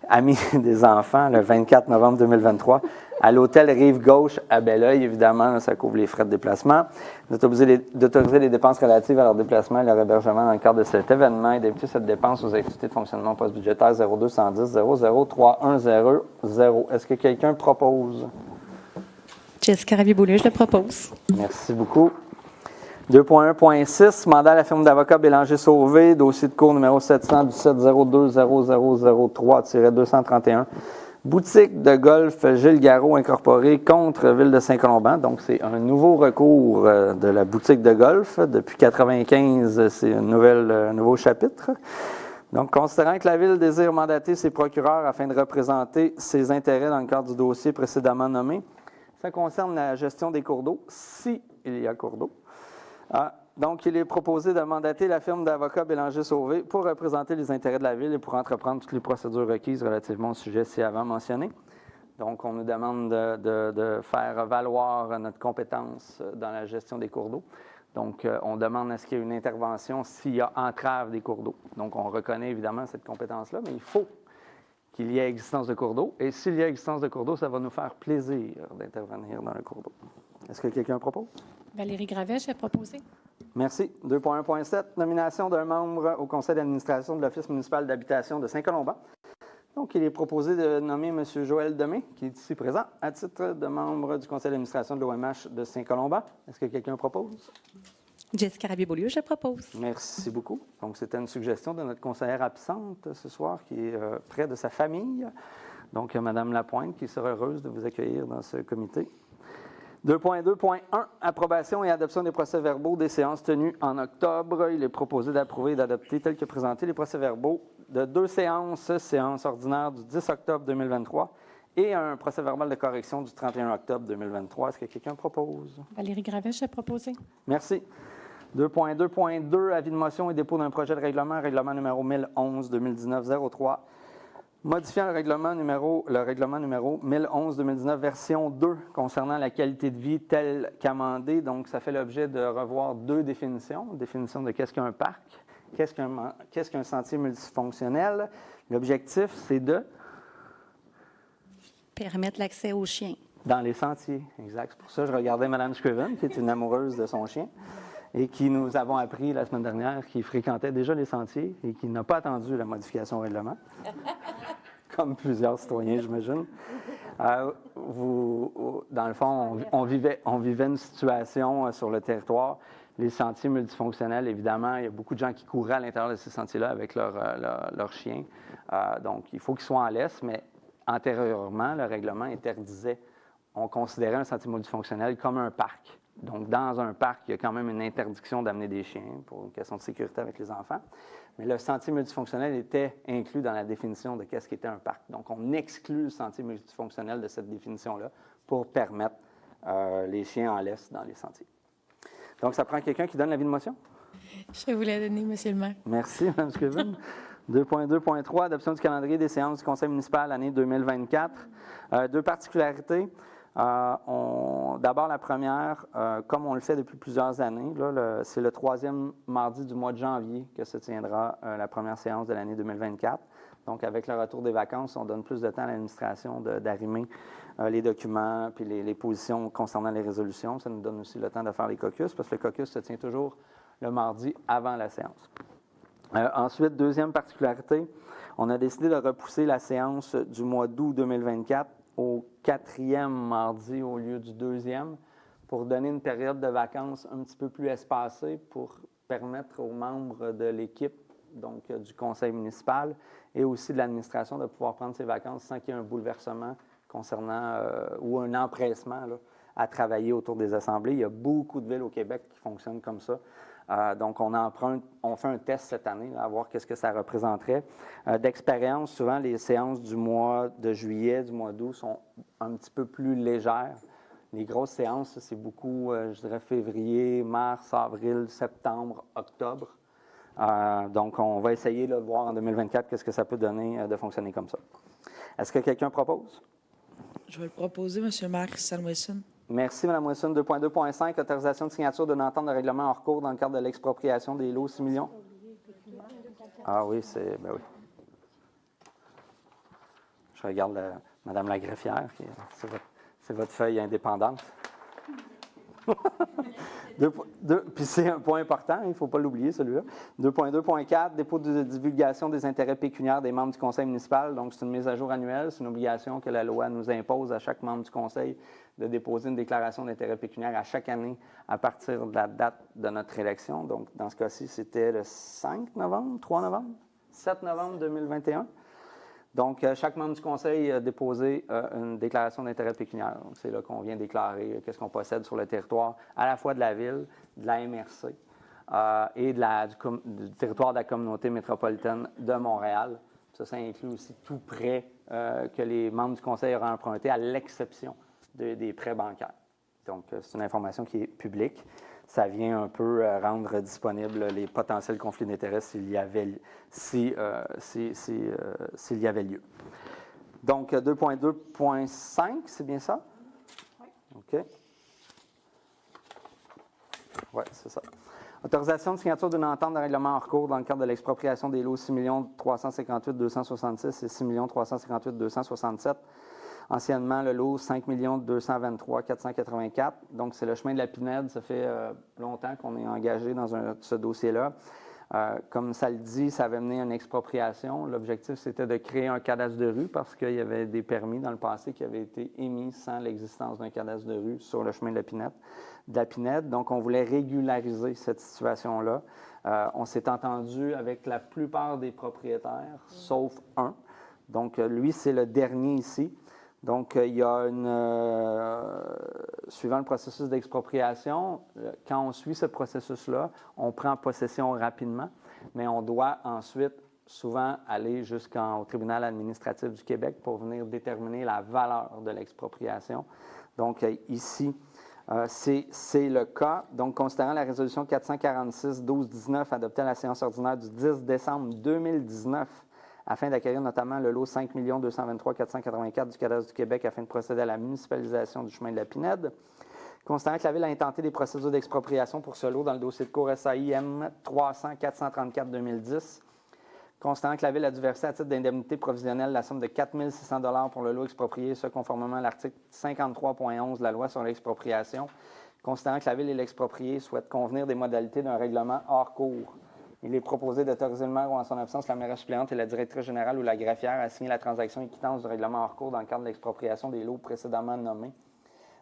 Amis des enfants, le 24 novembre 2023, à l'hôtel Rive-Gauche à Belleuil. Évidemment, ça couvre les frais de déplacement. D'autoriser les dépenses relatives à leur déplacement et leur hébergement dans le cadre de cet événement et d'imputer cette dépense aux activités de fonctionnement post-budgétaire 0210 003100. Est-ce que quelqu'un propose? Jessica Rabiboulou, je le propose. Merci beaucoup. 2.1.6, mandat à la firme d'avocats Bélanger-Sauvé, dossier de cours numéro 717-02-0003-231. Boutique de golf Gilles Garot incorporée contre Ville de Saint-Colomban. Donc, c'est un nouveau recours de la boutique de golf. Depuis 1995, c'est un nouveau chapitre. Donc, considérant que la Ville désire mandater ses procureurs afin de représenter ses intérêts dans le cadre du dossier précédemment nommé, ça concerne la gestion des cours d'eau, s'il y a cours d'eau. Donc, il est proposé de mandater la firme d'avocats Bélanger-Sauvé pour représenter les intérêts de la Ville et pour entreprendre toutes les procédures requises relativement au sujet ci-avant mentionné. Donc, on nous demande de faire valoir notre compétence dans la gestion des cours d'eau. Donc, on demande à ce qu'il y ait une intervention s'il y a entrave des cours d'eau. Donc, on reconnaît évidemment cette compétence-là, mais il faut qu'il y ait existence de cours d'eau. Et s'il y a existence de cours d'eau, ça va nous faire plaisir d'intervenir dans le cours d'eau. Est-ce que quelqu'un propose? Valérie Gravet, j'ai proposé. Merci. 2.1.7, nomination d'un membre au conseil d'administration de l'Office municipal d'habitation de Saint-Colomban. Donc, il est proposé de nommer M. Joël Demé, qui est ici présent, à titre de membre du conseil d'administration de l'OMH de Saint-Colomban. Est-ce que quelqu'un propose? Jessica Rabiboulou, je propose. Merci beaucoup. Donc, c'était une suggestion de notre conseillère absente ce soir, qui est près de sa famille. Donc, Mme Lapointe, qui sera heureuse de vous accueillir dans ce comité. 2.2.1, approbation et adoption des procès-verbaux des séances tenues en octobre. Il est proposé d'approuver et d'adopter, tel que présenté, les procès-verbaux de 2 séances, séance ordinaire du 10 octobre 2023 et un procès-verbal de correction du 31 octobre 2023. Est-ce que quelqu'un propose? Valérie Gravet, j'ai proposé. Merci. 2.2.2, avis de motion et dépôt d'un projet de règlement numéro 1011-2019-03, modifiant le règlement numéro 1011-2019 version 2 concernant la qualité de vie telle qu'amendée. Donc, ça fait l'objet de revoir 2 définitions. Définition de qu'est-ce qu'un parc, qu'est-ce qu'un sentier multifonctionnel. L'objectif, c'est de permettre l'accès aux chiens. Dans les sentiers, exact. C'est pour ça que je regardais Mme Scriven, qui est une amoureuse de son chien, et qui nous avons appris la semaine dernière qu'il fréquentait déjà les sentiers et qu'il n'a pas attendu la modification au règlement, comme plusieurs citoyens, j'imagine. Dans le fond, on vivait une situation sur le territoire. Les sentiers multifonctionnels, évidemment, il y a beaucoup de gens qui couraient à l'intérieur de ces sentiers-là avec leurs chiens. Donc, il faut qu'ils soient en laisse, mais antérieurement, le règlement interdisait, on considérait un sentier multifonctionnel comme un parc. Donc, dans un parc, il y a quand même une interdiction d'amener des chiens pour une question de sécurité avec les enfants. Mais le sentier multifonctionnel était inclus dans la définition de qu'est-ce qu'était un parc. Donc, on exclut le sentier multifonctionnel de cette définition-là pour permettre les chiens en laisse dans les sentiers. Donc, ça prend quelqu'un qui donne l'avis de motion? Je vais vous la donner, M. le maire. Merci, Mme Scriven. 2.2.3, adoption du calendrier des séances du conseil municipal l'année 2024. 2 particularités. D'abord, la première, comme on le fait depuis plusieurs années, c'est le 3e mardi du mois de janvier que se tiendra la première séance de l'année 2024. Donc, avec le retour des vacances, on donne plus de temps à l'administration d'arrimer les documents puis les positions concernant les résolutions. Ça nous donne aussi le temps de faire les caucus, parce que le caucus se tient toujours le mardi avant la séance. Ensuite, deuxième particularité, on a décidé de repousser la séance du mois d'août 2024 au 4e mardi au lieu du 2e, pour donner une période de vacances un petit peu plus espacée pour permettre aux membres de l'équipe, donc du conseil municipal et aussi de l'administration, de pouvoir prendre ses vacances sans qu'il y ait un bouleversement concernant ou un empressement là, à travailler autour des assemblées. Il y a beaucoup de villes au Québec qui fonctionnent comme ça. Donc, on fait un test cette année, là, à voir qu'est-ce que ça représenterait. D'expérience, souvent, les séances du mois de juillet, du mois d'août sont un petit peu plus légères. Les grosses séances, c'est beaucoup, je dirais, février, mars, avril, septembre, octobre. Donc, on va essayer là, de voir en 2024 qu'est-ce que ça peut donner de fonctionner comme ça. Est-ce que quelqu'un propose? Je vais le proposer, M. le maire, Christiane Wilson. Merci, Mme Wilson. 2.2.5, autorisation de signature d'une entente de règlement hors cours dans le cadre de l'expropriation des lots 6 millions. Ah oui, ben oui. Je regarde Mme la greffière, c'est votre feuille indépendante. Puis c'est un point important, il ne faut pas l'oublier, celui-là. 2.2.4, dépôt de divulgation des intérêts pécuniaires des membres du conseil municipal. Donc, c'est une mise à jour annuelle. C'est une obligation que la loi nous impose à chaque membre du conseil de déposer une déclaration d'intérêt pécuniaire à chaque année à partir de la date de notre élection. Donc, dans ce cas-ci, c'était le 5 novembre, 3 novembre, 7 novembre 2021. Donc, chaque membre du conseil a déposé une déclaration d'intérêt pécuniaire. Donc, c'est là qu'on vient déclarer qu'est-ce qu'on possède sur le territoire, à la fois de la ville, de la MRC et du territoire de la communauté métropolitaine de Montréal. Ça inclut aussi tout prêt que les membres du conseil auront emprunté, à l'exception des prêts bancaires. Donc, c'est une information qui est publique. Ça vient un peu rendre disponibles les potentiels conflits d'intérêts s'il y avait lieu. Donc, 2.2.5, c'est bien ça? Oui. OK. Oui, c'est ça. Autorisation de signature d'une entente de règlement hors cours dans le cadre de l'expropriation des lots 6 358 266 et 6 358 267. Anciennement, le lot 5 223 484. Donc, c'est le chemin de la Pinède. Ça fait longtemps qu'on est engagé dans ce dossier-là. Comme ça le dit, ça avait mené à une expropriation. L'objectif, c'était de créer un cadastre de rue parce qu'il y avait des permis dans le passé qui avaient été émis sans l'existence d'un cadastre de rue sur le chemin de la Pinède. Donc, on voulait régulariser cette situation-là. On s'est entendu avec la plupart des propriétaires, sauf un. Donc, lui, c'est le dernier ici. Donc, il y a suivant le processus d'expropriation, quand on suit ce processus-là, on prend possession rapidement, mais on doit ensuite souvent aller jusqu'au tribunal administratif du Québec pour venir déterminer la valeur de l'expropriation. Donc, ici, c'est le cas. Donc, considérant la résolution 446-12-19 adoptée à la séance ordinaire du 10 décembre 2019, afin d'acquérir notamment le lot 5 223 484 du cadastre du Québec afin de procéder à la municipalisation du chemin de la Pinède. Considérant que la Ville a intenté des procédures d'expropriation pour ce lot dans le dossier de cour SAI M 300-434-2010. Considérant que la Ville a dû verser à titre d'indemnité provisionnelle la somme de 4 600 $ pour le lot exproprié, ce conformément à l'article 53.11 de la loi sur l'expropriation. Considérant que la Ville et l'exproprié souhaitent convenir des modalités d'un règlement hors cours. Il est proposé d'autoriser le maire ou en son absence la mairesse suppléante et la directrice générale ou la greffière à signer la transaction et quittance du règlement hors cours dans le cadre de l'expropriation des lots précédemment nommés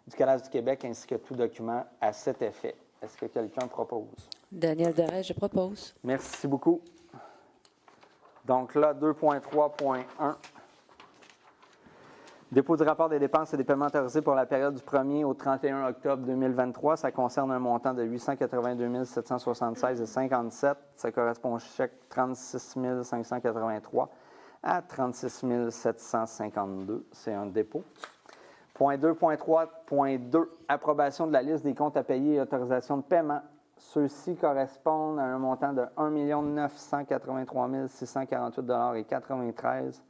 du cadastre du Québec ainsi que tout document à cet effet. Est-ce que quelqu'un propose? Daniel Derret, je propose. Merci beaucoup. Donc là, 2.3.1. Dépôt du rapport des dépenses et des paiements autorisés pour la période du 1er au 31 octobre 2023. Ça concerne un montant de 882 776,57 $. Ça correspond au chèque 36 583 à 36 752. C'est un dépôt. Point 2.3.2. Approbation de la liste des comptes à payer et autorisation de paiement. Ceux-ci correspondent à un montant de 1 983 648,93 $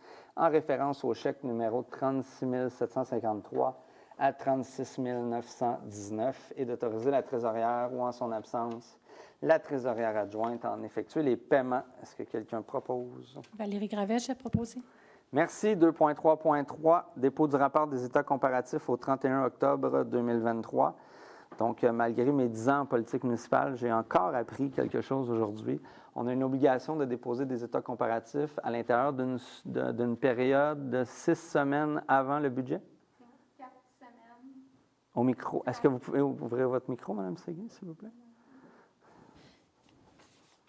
en référence au chèque numéro 36 753 à 36 919 et d'autoriser la trésorière ou en son absence la trésorière adjointe a en effectué les paiements. Est-ce que quelqu'un propose? Valérie Gravel, j'ai proposé. Merci. 2.3.3, dépôt du rapport des états comparatifs au 31 octobre 2023. Donc, malgré mes 10 ans en politique municipale, j'ai encore appris quelque chose aujourd'hui. On a une obligation de déposer des états comparatifs à l'intérieur d'une période de 6 semaines avant le budget. 4 semaines. Au micro. Est-ce que vous pouvez ouvrir votre micro, Mme Segui, s'il vous plaît?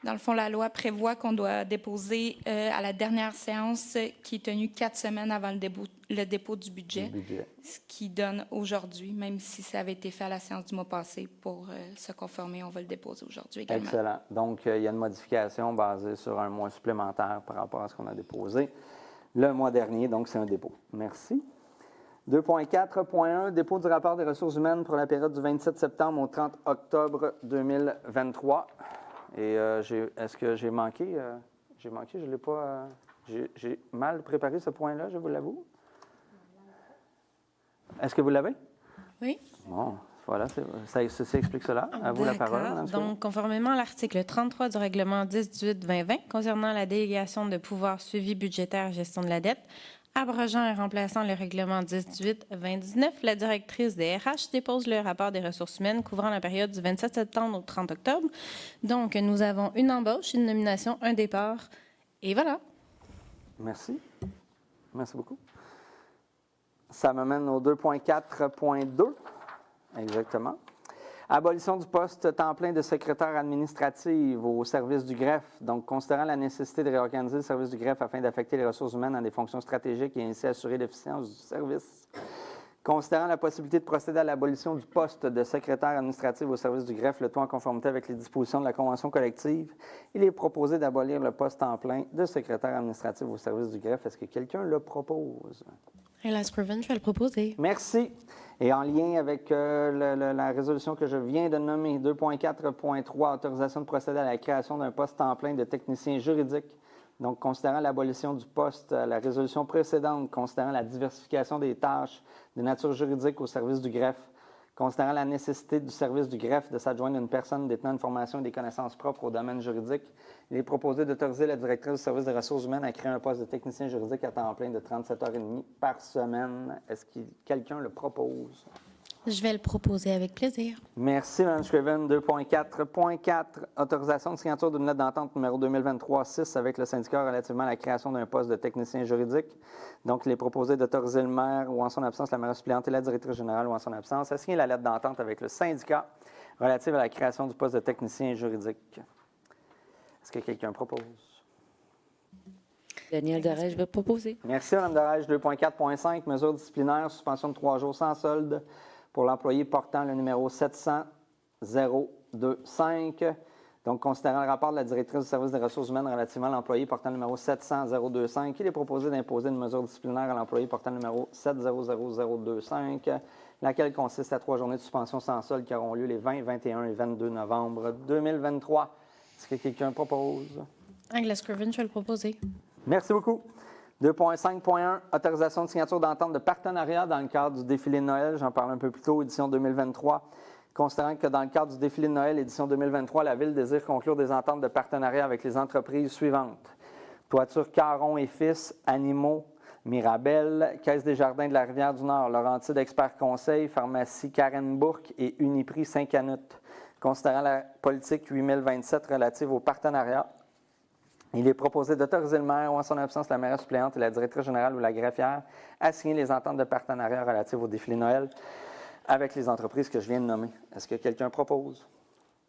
Dans le fond, la loi prévoit qu'on doit déposer à la dernière séance qui est tenue 4 semaines avant le dépôt du budget, ce qui donne aujourd'hui, même si ça avait été fait à la séance du mois passé, pour se conformer, on va le déposer aujourd'hui également. Excellent. Donc, il y a une modification basée sur un mois supplémentaire par rapport à ce qu'on a déposé le mois dernier, donc c'est un dépôt. Merci. 2.4.1, dépôt du rapport des ressources humaines pour la période du 27 septembre au 30 octobre 2023. Et est-ce que j'ai manqué? Je ne l'ai pas. J'ai mal préparé ce point-là, je vous l'avoue. Est-ce que vous l'avez? Oui. Bon, voilà, ça explique cela. À vous la parole, Mme Scott. Donc, conformément à l'article 33 du règlement 10-18-2020 concernant la délégation de pouvoir suivi budgétaire et gestion de la dette, abrogeant et remplaçant le règlement 10-18-2019, la directrice des RH dépose le rapport des ressources humaines couvrant la période du 27 septembre au 30 octobre. Donc, nous avons une embauche, une nomination, un départ, et voilà. Merci. Merci beaucoup. Ça m'amène au 2.4.2. Exactement. Abolition du poste temps plein de secrétaire administrative au service du greffe. Donc, considérant la nécessité de réorganiser le service du greffe afin d'affecter les ressources humaines dans des fonctions stratégiques et ainsi assurer l'efficience du service. Considérant la possibilité de procéder à l'abolition du poste de secrétaire administratif au service du greffe, le tout en conformité avec les dispositions de la convention collective, il est proposé d'abolir le poste temps plein de secrétaire administratif au service du greffe. Est-ce que quelqu'un le propose? Ayla Scriven, je vais le proposer. Merci. Et en lien avec la résolution que je viens de nommer, 2.4.3, autorisation de procéder à la création d'un poste temps plein de technicien juridique. Donc, considérant l'abolition du poste, la résolution précédente, considérant la diversification des tâches de nature juridique au service du greffe, considérant la nécessité du service du greffe de s'adjoindre une personne détenant une formation et des connaissances propres au domaine juridique, il est proposé d'autoriser la directrice du service des ressources humaines à créer un poste de technicien juridique à temps plein de 37h30 par semaine. Est-ce que quelqu'un le propose? Je vais le proposer avec plaisir. Merci, Mme Scriven. 2.4.4, autorisation de signature d'une lettre d'entente numéro 2023-6 avec le syndicat relativement à la création d'un poste de technicien juridique. Donc, il est proposé d'autoriser le maire ou en son absence, la maire suppléante et la directrice générale ou en son absence à signer la lettre d'entente avec le syndicat relative à la création du poste de technicien juridique. Est-ce que quelqu'un propose? Daniel Darèche, je vais proposer. Merci, Mme Darèche. 2.4.5, mesures disciplinaires, suspension de 3 jours sans solde pour l'employé portant le numéro 700-025. Donc, considérant le rapport de la directrice du service des ressources humaines relativement à l'employé portant le numéro 700-025, il est proposé d'imposer une mesure disciplinaire à l'employé portant le numéro 700-025, laquelle consiste à 3 journées de suspension sans solde qui auront lieu les 20, 21 et 22 novembre 2023. Est-ce que quelqu'un propose? Ayla Scriven, je vais le proposer. Merci beaucoup. 2.5.1, autorisation de signature d'entente de partenariat dans le cadre du défilé de Noël. J'en parle un peu plus tôt, édition 2023. Considérant que dans le cadre du défilé de Noël, édition 2023, la Ville désire conclure des ententes de partenariat avec les entreprises suivantes. Toiture Caron et Fils, Animaux, Mirabel, Caisse des Jardins de la Rivière-du-Nord, Laurentide Expert Conseil, Pharmacie Karen Bourque et Uniprix Saint-Canute. Considérant la politique 8027 relative au partenariat, il est proposé d'autoriser le maire ou en son absence la maire suppléante et la directrice générale ou la greffière à signer les ententes de partenariat relatives au défilé Noël avec les entreprises que je viens de nommer. Est-ce que quelqu'un propose?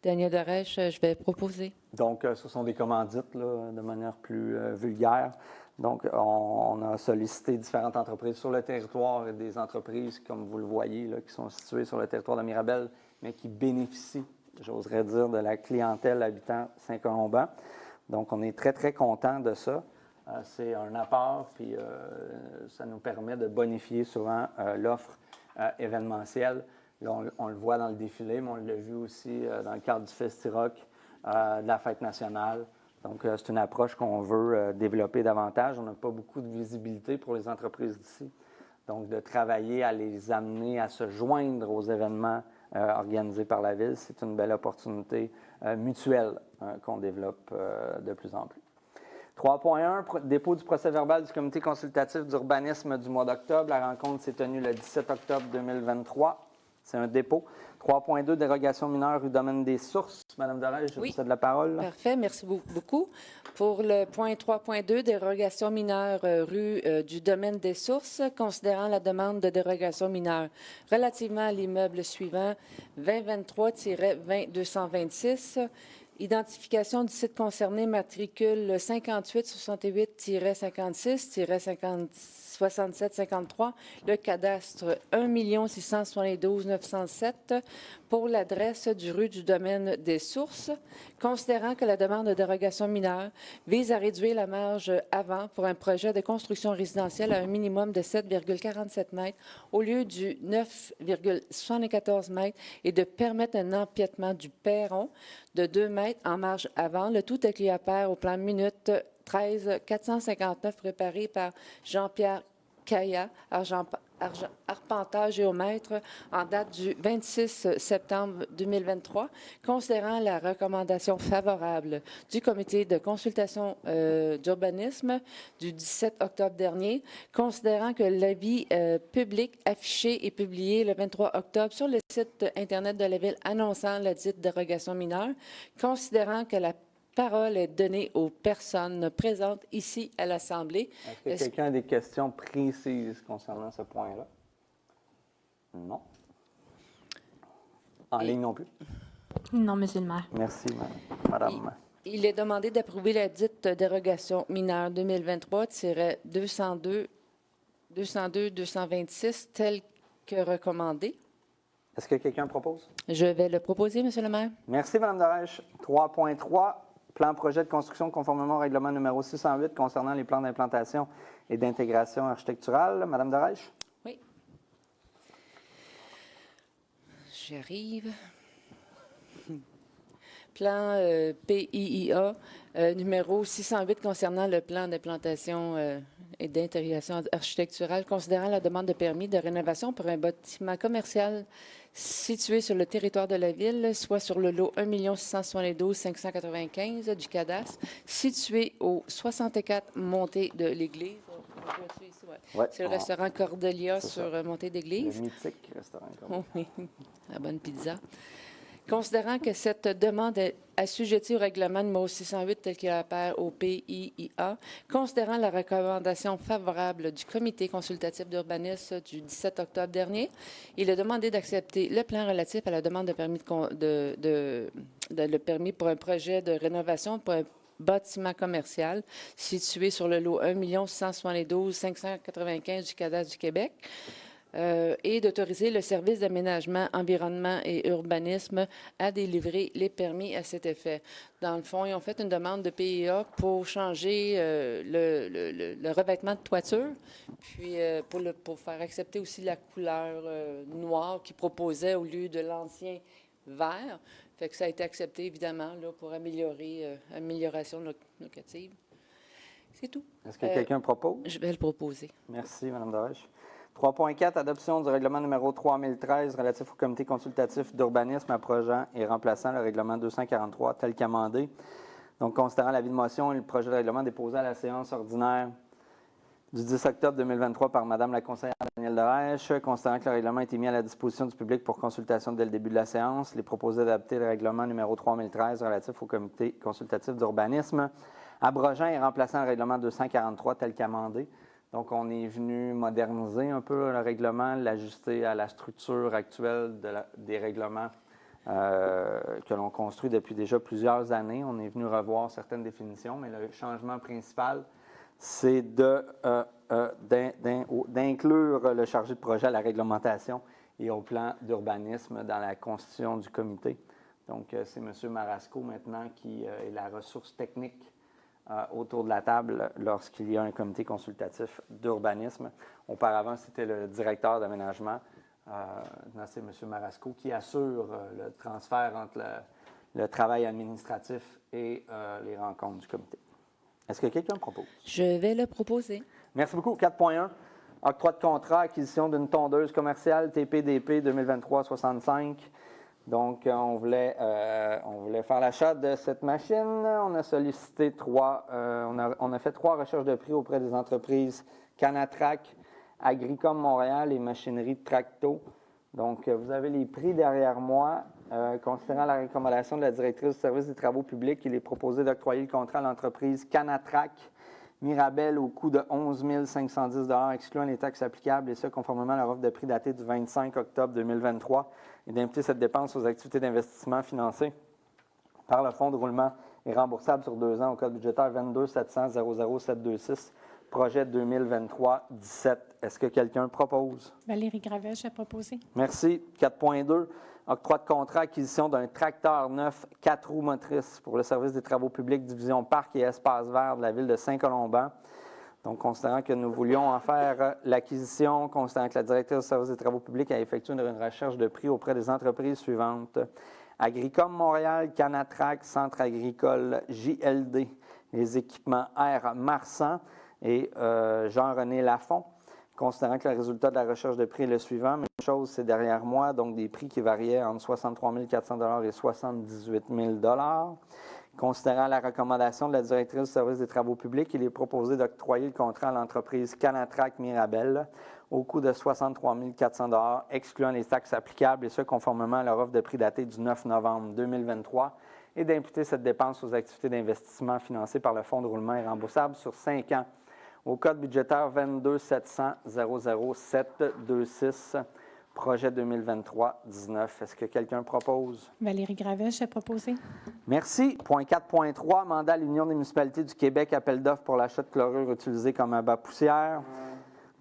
Daniel Darèche, je vais proposer. Donc, ce sont des commandites là, de manière plus vulgaire. Donc, on a sollicité différentes entreprises sur le territoire et des entreprises, comme vous le voyez, là, qui sont situées sur le territoire de Mirabel, mais qui bénéficient, j'oserais dire, de la clientèle habitant Saint-Colomban. Donc, on est très, très content de ça. C'est un apport, puis ça nous permet de bonifier souvent l'offre événementielle. Là, on le voit dans le défilé, mais on l'a vu aussi dans le cadre du Festi-Rock, de la Fête nationale. Donc, c'est une approche qu'on veut développer davantage. On n'a pas beaucoup de visibilité pour les entreprises d'ici. Donc, de travailler à les amener à se joindre aux événements organisée par la Ville. C'est une belle opportunité mutuelle qu'on développe de plus en plus. 3.1, dépôt du procès-verbal du comité consultatif d'urbanisme du mois d'octobre. La rencontre s'est tenue le 17 octobre 2023. C'est un dépôt. 3.2, dérogation mineure du domaine des sources. Madame Dorège, je vous cède la parole. Parfait, merci beaucoup. Pour le point 3.2, dérogation mineure rue du domaine des sources, considérant la demande de dérogation mineure relativement à l'immeuble suivant, 2023-20226, identification du site concerné, matricule 58-68-56-67-53, le cadastre 1 672 907 pour l'adresse du rue du domaine des sources, considérant que la demande de dérogation mineure vise à réduire la marge avant pour un projet de construction résidentielle à un minimum de 7,47 mètres au lieu du 9,74 mètres et de permettre un empiètement du perron de 2 mètres en marge avant, le tout écrit à pair au plan minute 13 459 préparé par Jean-Pierre Caillat, arpenteur géomètre, en date du 26 septembre 2023, considérant la recommandation favorable du comité de consultation d'urbanisme du 17 octobre dernier, considérant que l'avis public affiché et publié le 23 octobre sur le site Internet de la Ville annonçant la dite dérogation mineure, considérant que la parole est donnée aux personnes présentes ici à l'Assemblée. Est-ce que quelqu'un a des questions précises concernant ce point-là? Non. En ligne non plus? Non, Monsieur le maire. Merci, madame. Il est demandé d'approuver la dite dérogation mineure 2023-202-226 telle que recommandée. Est-ce que quelqu'un propose? Je vais le proposer, Monsieur le maire. Merci, Mme Dorèche. 3.3, plan projet de construction conformément au règlement numéro 608 concernant les plans d'implantation et d'intégration architecturale. Mme Dorèche? Oui. J'arrive. Plan PIIA numéro 608 concernant le plan d'implantation et d'intégration architecturale, considérant la demande de permis de rénovation pour un bâtiment commercial situé sur le territoire de la ville, soit sur le lot 1 672 595 du cadastre, situé au 64 montée de l'église. Ouais. C'est le restaurant Cordelia sur montée d'église. Le mythique restaurant Cordelia. Oui, la bonne pizza. Considérant que cette demande est assujettie au règlement numéro 608 tel qu'il apparaît au PIIA, considérant la recommandation favorable du comité consultatif d'urbanisme du 17 octobre dernier, il est demandé d'accepter le plan relatif à la demande de permis, le permis pour un projet de rénovation pour un bâtiment commercial situé sur le lot 1 672 595 du cadastre du Québec. Et d'autoriser le service d'aménagement, environnement et urbanisme à délivrer les permis à cet effet. Dans le fond, ils ont fait une demande de PIA pour changer le revêtement de toiture, puis pour faire accepter aussi la couleur noire qu'ils proposaient au lieu de l'ancien vert. Fait que ça a été accepté, évidemment, là, pour amélioration locative. C'est tout. Est-ce que quelqu'un propose? Je vais le proposer. Merci, Mme Dorèche. 3.4, adoption du règlement numéro 3013 relatif au comité consultatif d'urbanisme approchant et remplaçant le règlement 243 tel qu'amendé. Donc, considérant l'avis de motion et le projet de règlement déposé à la séance ordinaire du 10 octobre 2023 par Mme la conseillère Danielle Dorèche, considérant que le règlement a été mis à la disposition du public pour consultation dès le début de la séance, il est proposé d'adopter le règlement numéro 3013 relatif au comité consultatif d'urbanisme, abrogeant et remplaçant le règlement 243 tel qu'amendé. Donc, on est venu moderniser un peu le règlement, l'ajuster à la structure actuelle des règlements que l'on construit depuis déjà plusieurs années. On est venu revoir certaines définitions, mais le changement principal, c'est d'inclure le chargé de projet à la réglementation et au plan d'urbanisme dans la constitution du comité. Donc, c'est M. Marasco maintenant qui est la ressource technique autour de la table lorsqu'il y a un comité consultatif d'urbanisme. Auparavant, c'était le directeur d'aménagement, c'est M. Marasco, qui assure le transfert entre le travail administratif et les rencontres du comité. Est-ce que quelqu'un propose? Je vais le proposer. Merci beaucoup. 4.1. Octroi de contrat, acquisition d'une tondeuse commerciale TPDP 2023-65. Donc, on voulait faire l'achat de cette machine. On a sollicité on a fait 3 recherches de prix auprès des entreprises Canatrac, Agricom Montréal et Machinerie Tracto. Donc, vous avez les prix derrière moi. Considérant la recommandation de la directrice du service des travaux publics, il est proposé d'octroyer le contrat à l'entreprise Canatrac Mirabel au coût de 11 510 $, excluant les taxes applicables, et ce, conformément à leur offre de prix datée du 25 octobre 2023, et d'imputer cette dépense aux activités d'investissement financées par le fonds de roulement et remboursable sur 2 ans au code budgétaire 22 700 00 726, projet 2023-17. Est-ce que quelqu'un propose? Valérie Gravel, j'ai proposé. Merci. 4.2, octroi de contrat, acquisition d'un tracteur neuf 4 roues motrices pour le service des travaux publics, division parc et espace vert de la ville de Saint-Colomban. Donc, considérant que nous voulions en faire l'acquisition, considérant que la directrice du service des travaux publics a effectué une recherche de prix auprès des entreprises suivantes: Agricom Montréal, Canatrac, Centre agricole JLD, les équipements R Marsan et Jean-René Lafont. Considérant que le résultat de la recherche de prix est le suivant, même chose, c'est derrière moi, donc des prix qui variaient entre 63 400 $ et 78 000 $. Considérant la recommandation de la directrice du service des travaux publics, il est proposé d'octroyer le contrat à l'entreprise Canatrac Mirabel au coût de 63 400 $, excluant les taxes applicables, et ce, conformément à leur offre de prix datée du 9 novembre 2023, et d'imputer cette dépense aux activités d'investissement financées par le fonds de roulement et remboursable sur 5 ans au code budgétaire 22 700 00 726, projet 2023-19. Est-ce que quelqu'un propose? Valérie Gravel, j'ai proposé. Merci. Point 4.3, mandat à l'Union des municipalités du Québec, appel d'offres pour l'achat de chlorure utilisé comme abat poussière.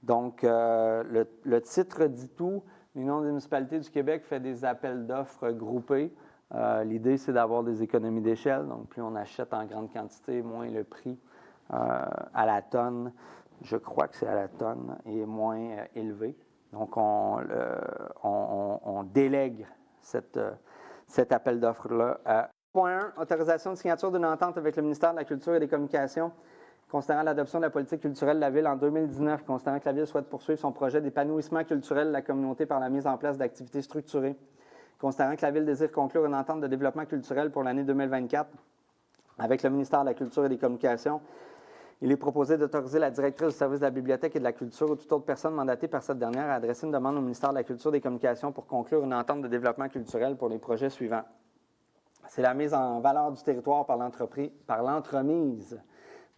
Donc, le titre dit tout. L'Union des municipalités du Québec fait des appels d'offres groupés. L'idée, c'est d'avoir des économies d'échelle. Donc, plus on achète en grande quantité, moins le prix à la tonne, je crois que c'est à la tonne, est moins élevé. Donc, on délègue cet appel d'offres-là. Point 1, autorisation de signature d'une entente avec le ministère de la Culture et des Communications considérant l'adoption de la politique culturelle de la Ville en 2019, considérant que la Ville souhaite poursuivre son projet d'épanouissement culturel de la communauté par la mise en place d'activités structurées, considérant que la Ville désire conclure une entente de développement culturel pour l'année 2024 avec le ministère de la Culture et des Communications. Il est proposé d'autoriser la directrice du service de la Bibliothèque et de la Culture ou toute autre personne mandatée par cette dernière à adresser une demande au ministère de la Culture et des Communications pour conclure une entente de développement culturel pour les projets suivants. C'est la mise en valeur du territoire par l'entremise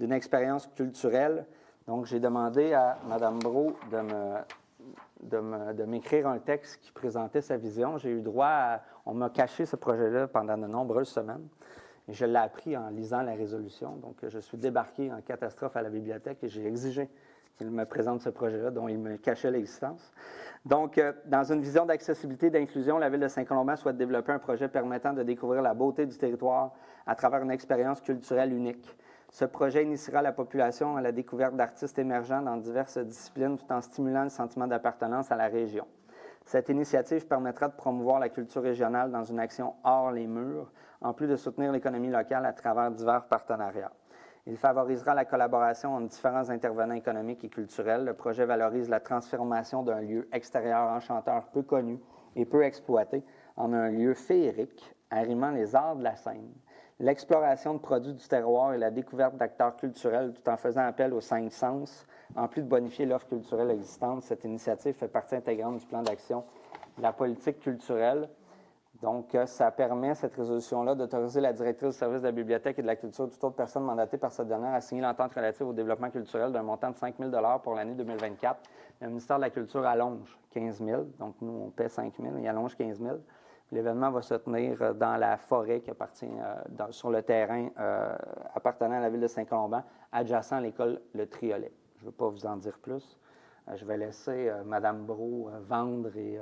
d'une expérience culturelle. Donc, j'ai demandé à Mme Brault de m'écrire un texte qui présentait sa vision. J'ai eu droit à... On m'a caché ce projet-là pendant de nombreuses semaines. Et je l'ai appris en lisant la résolution. Donc, je suis débarqué en catastrophe à la bibliothèque et j'ai exigé qu'il me présente ce projet-là dont il me cachait l'existence. Donc, dans une vision d'accessibilité et d'inclusion, la Ville de Saint-Colomban souhaite développer un projet permettant de découvrir la beauté du territoire à travers une expérience culturelle unique. Ce projet initiera la population à la découverte d'artistes émergents dans diverses disciplines tout en stimulant le sentiment d'appartenance à la région. Cette initiative permettra de promouvoir la culture régionale dans une action hors les murs, en plus de soutenir l'économie locale à travers divers partenariats. Il favorisera la collaboration entre différents intervenants économiques et culturels. Le projet valorise la transformation d'un lieu extérieur enchanteur peu connu et peu exploité en un lieu féerique, arrimant les arts de la scène, l'exploration de produits du terroir et la découverte d'acteurs culturels tout en faisant appel aux 5 sens. En plus de bonifier l'offre culturelle existante, cette initiative fait partie intégrante du plan d'action de la politique culturelle. Donc, ça permet, cette résolution-là, d'autoriser la directrice du service de la Bibliothèque et de la Culture, toute autre personne mandatée par cette dernière, à signer l'entente relative au développement culturel d'un montant de 5 000 $ pour l'année 2024. Le ministère de la Culture allonge 15 000 donc nous, on paie 5 000 il allonge 15 000 L'événement va se tenir dans la forêt qui appartient sur le terrain appartenant à la Ville de Saint-Colomban, adjacent à l'école Le Triolet. Je ne veux pas vous en dire plus. Je vais laisser Mme Brault vendre et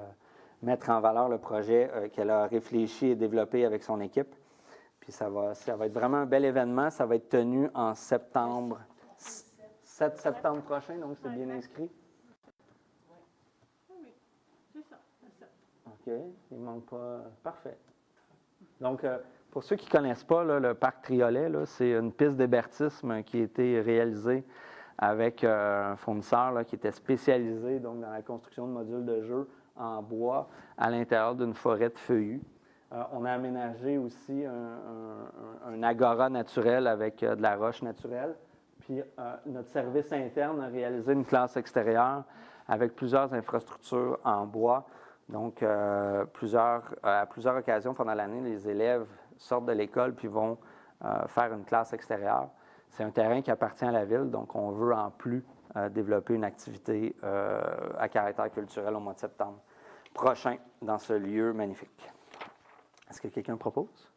mettre en valeur le projet qu'elle a réfléchi et développé avec son équipe. Puis ça va être vraiment un bel événement. Ça va être tenu en septembre, 7 septembre prochain, donc c'est bien inscrit. Oui, c'est ça. OK, il ne manque pas. Parfait. Donc, pour ceux qui ne connaissent pas, là, le parc Triolet, là, c'est une piste d'hébertisme qui a été réalisée avec un fournisseur là, qui était spécialisé donc, dans la construction de modules de jeu en bois à l'intérieur d'une forêt de feuillus. On a aménagé aussi un agora naturel avec de la roche naturelle. Puis notre service interne a réalisé une classe extérieure avec plusieurs infrastructures en bois. Donc, à plusieurs occasions pendant l'année, les élèves sortent de l'école puis vont faire une classe extérieure. C'est un terrain qui appartient à la ville, donc on veut en plus développer une activité à caractère culturel au mois de septembre prochain dans ce lieu magnifique. Est-ce que quelqu'un propose?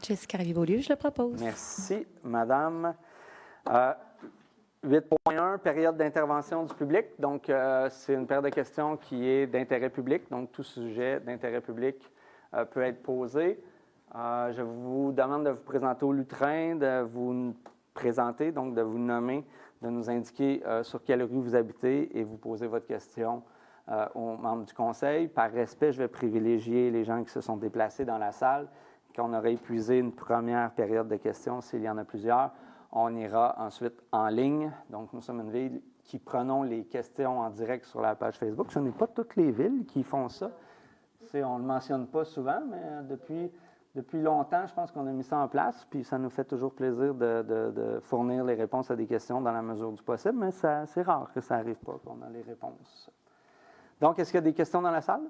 Jessica Raviveau-Lieu, je le propose. Merci, madame. 8.1, période d'intervention du public. Donc, c'est une période de questions qui est d'intérêt public. Donc, tout sujet d'intérêt public peut être posé. Je vous demande de vous présenter au lutrin, de vous présenter, donc de vous nommer, de nous indiquer sur quelle rue vous habitez et vous poser votre question aux membres du conseil. Par respect, je vais privilégier les gens qui se sont déplacés dans la salle. Quand on aura épuisé une première période de questions, s'il y en a plusieurs, on ira ensuite en ligne. Donc, nous sommes une ville qui prenons les questions en direct sur la page Facebook. Ce n'est pas toutes les villes qui font ça. On ne le mentionne pas souvent, mais depuis longtemps, je pense qu'on a mis ça en place. Puis, ça nous fait toujours plaisir de fournir les réponses à des questions dans la mesure du possible, mais c'est rare que ça n'arrive pas, qu'on a les réponses. Donc, est-ce qu'il y a des questions dans la salle?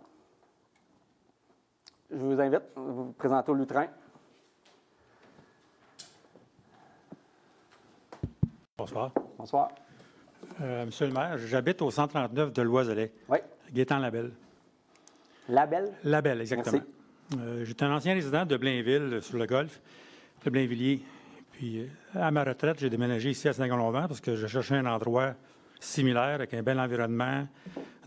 Je vous invite à vous présenter au lutrin. Bonsoir. Bonsoir. Monsieur le maire, j'habite au 139 de Loiselet. Oui. Gaétan-Labelle. Labelle? Labelle, exactement. J'étais un ancien résident de Blainville, sur le golfe, de Blainvilliers. Puis, à ma retraite, j'ai déménagé ici à Saint-Colomban parce que je cherchais un endroit similaire, avec un bel environnement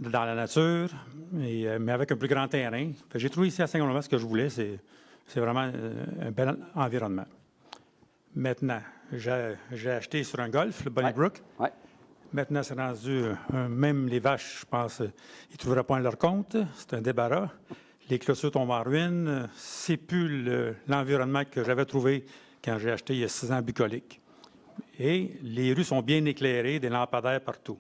dans la nature, mais avec un plus grand terrain. J'ai trouvé ici à Saint-Colomban ce que je voulais, c'est vraiment un bel environnement. Maintenant, j'ai acheté sur un golf, le Bollybrook. Ouais. Maintenant, c'est rendu, même les vaches, je pense, ils ne trouveraient pas leur compte. C'est un débarras. Les clôtures tombent en ruine. C'est plus l'environnement que j'avais trouvé quand j'ai acheté il y a 6 ans bucolique. Et les rues sont bien éclairées, des lampadaires partout.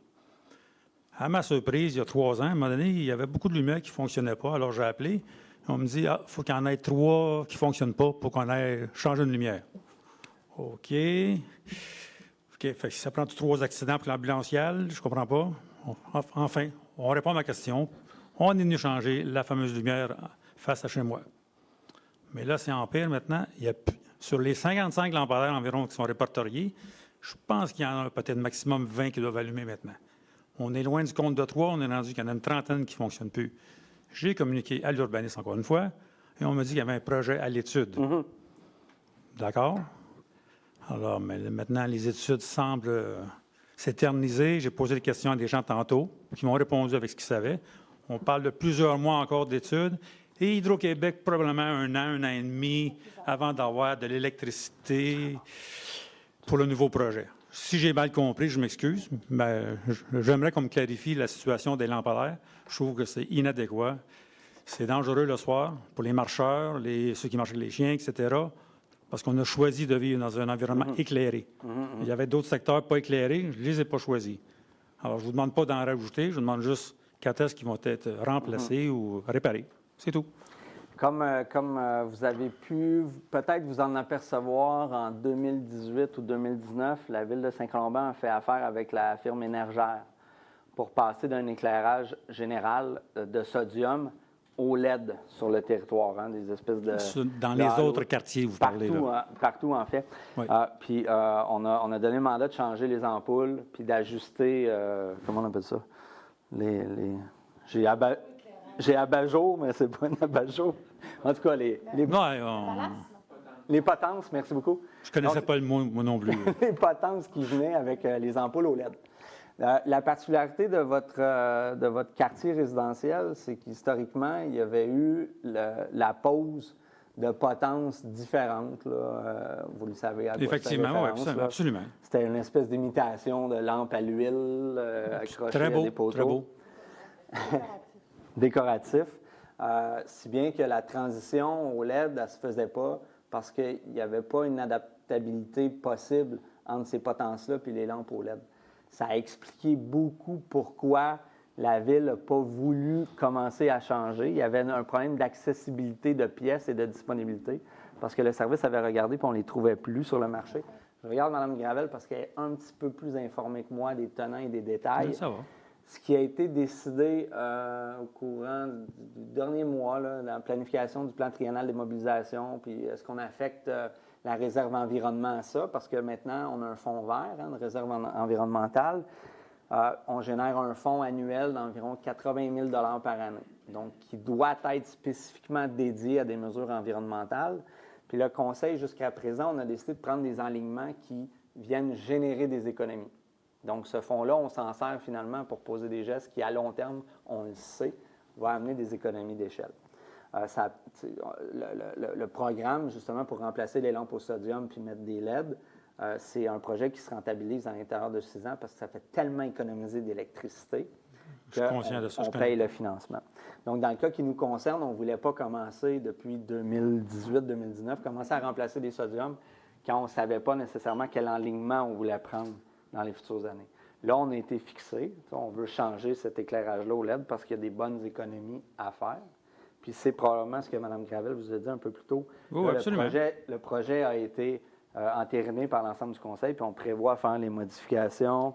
À ma surprise, il y a 3 ans, à un moment donné, il y avait beaucoup de lumière qui ne fonctionnait pas. Alors, j'ai appelé. On me dit, il faut qu'il y en ait 3 qui ne fonctionnent pas pour qu'on aille changer une lumière. OK. Fait que ça prend 3 accidents pour l'ambulanciel, je comprends pas. Enfin, on répond à ma question. On est venu changer la fameuse lumière face à chez moi. Mais là, c'est en pire maintenant. Sur les 55 lampadaires environ qui sont répertoriés, je pense qu'il y en a peut-être maximum 20 qui doivent allumer maintenant. On est loin du compte de 3, on est rendu qu'il y en a une trentaine qui ne fonctionnent plus. J'ai communiqué à l'urbaniste encore une fois, et on m'a dit qu'il y avait un projet à l'étude. Mm-hmm. D'accord? Alors, mais maintenant, les études semblent s'éterniser. J'ai posé des questions à des gens tantôt qui m'ont répondu avec ce qu'ils savaient. On parle de plusieurs mois encore d'études. Et Hydro-Québec, probablement 1 an et demi avant d'avoir de l'électricité pour le nouveau projet. Si j'ai mal compris, je m'excuse, mais j'aimerais qu'on me clarifie la situation des lampadaires. Je trouve que c'est inadéquat. C'est dangereux le soir pour les marcheurs, ceux qui marchent avec les chiens, etc., parce qu'on a choisi de vivre dans un environnement éclairé. Il y avait d'autres secteurs pas éclairés, je ne les ai pas choisis. Alors, je ne vous demande pas d'en rajouter, je vous demande juste quand est-ce qu'ils vont être remplacés ou réparés. C'est tout. Comme vous avez pu peut-être vous en apercevoir en 2018 ou 2019, la Ville de Saint-Colomban a fait affaire avec la firme Énergère pour passer d'un éclairage général de sodium au LED sur le territoire, hein, des espèces de... Dans les autres quartiers, vous parlez là. Partout, en fait. Oui. Puis on a donné le mandat de changer les ampoules, puis d'ajuster, comment on appelle ça? J'ai abat-jour, mais c'est pas un abat-jour. En tout cas, les potences, merci beaucoup. Je connaissais pas le mot, moi non plus. Les potences qui venaient avec les ampoules au LED. La particularité de votre quartier résidentiel, c'est qu'historiquement, il y avait eu la pose de potences différentes. Là, vous le savez à quoi effectivement, oui, absolument. C'était une espèce d'imitation de lampe à l'huile accrochée à des poteaux. Très beau. Décoratif. Si bien que la transition au LED, elle ne se faisait pas parce qu'il n'y avait pas une adaptabilité possible entre ces potences-là et les lampes au LED. ça a expliqué beaucoup pourquoi la Ville n'a pas voulu commencer à changer. Il y avait un problème d'accessibilité de pièces et de disponibilité parce que le service avait regardé et on ne les trouvait plus sur le marché. Je regarde Mme Gravel parce qu'elle est un petit peu plus informée que moi des tenants et des détails. Oui, ça va. Ce qui a été décidé au courant du dernier mois, là, dans la planification du plan triennal des mobilisations, puis est-ce qu'on affecte la réserve environnement à ça, parce que maintenant, on a un fonds vert, une réserve environnementale. On génère un fonds annuel d'environ 80 000 par année, donc qui doit être spécifiquement dédié à des mesures environnementales. Puis le Conseil, jusqu'à présent, on a décidé de prendre des enlignements qui viennent générer des économies. Donc, ce fonds-là, on s'en sert finalement pour poser des gestes qui, à long terme, on le sait, va amener des économies d'échelle. Le programme, justement, pour remplacer les lampes au sodium puis mettre des LED, c'est un projet qui se rentabilise à l'intérieur de 6 ans parce que ça fait tellement économiser d'électricité qu'on paye le financement. Donc, dans le cas qui nous concerne, on ne voulait pas commencer depuis 2018-2019, commencer à remplacer des sodiums quand on ne savait pas nécessairement quel enlignement on voulait prendre dans les futures années. Là, on a été fixé. On veut changer cet éclairage-là au LED parce qu'il y a des bonnes économies à faire. Puis c'est probablement ce que Mme Gravel vous a dit un peu plus tôt. Oui, là, absolument. Le projet a été entériné par l'ensemble du Conseil, puis on prévoit faire les modifications.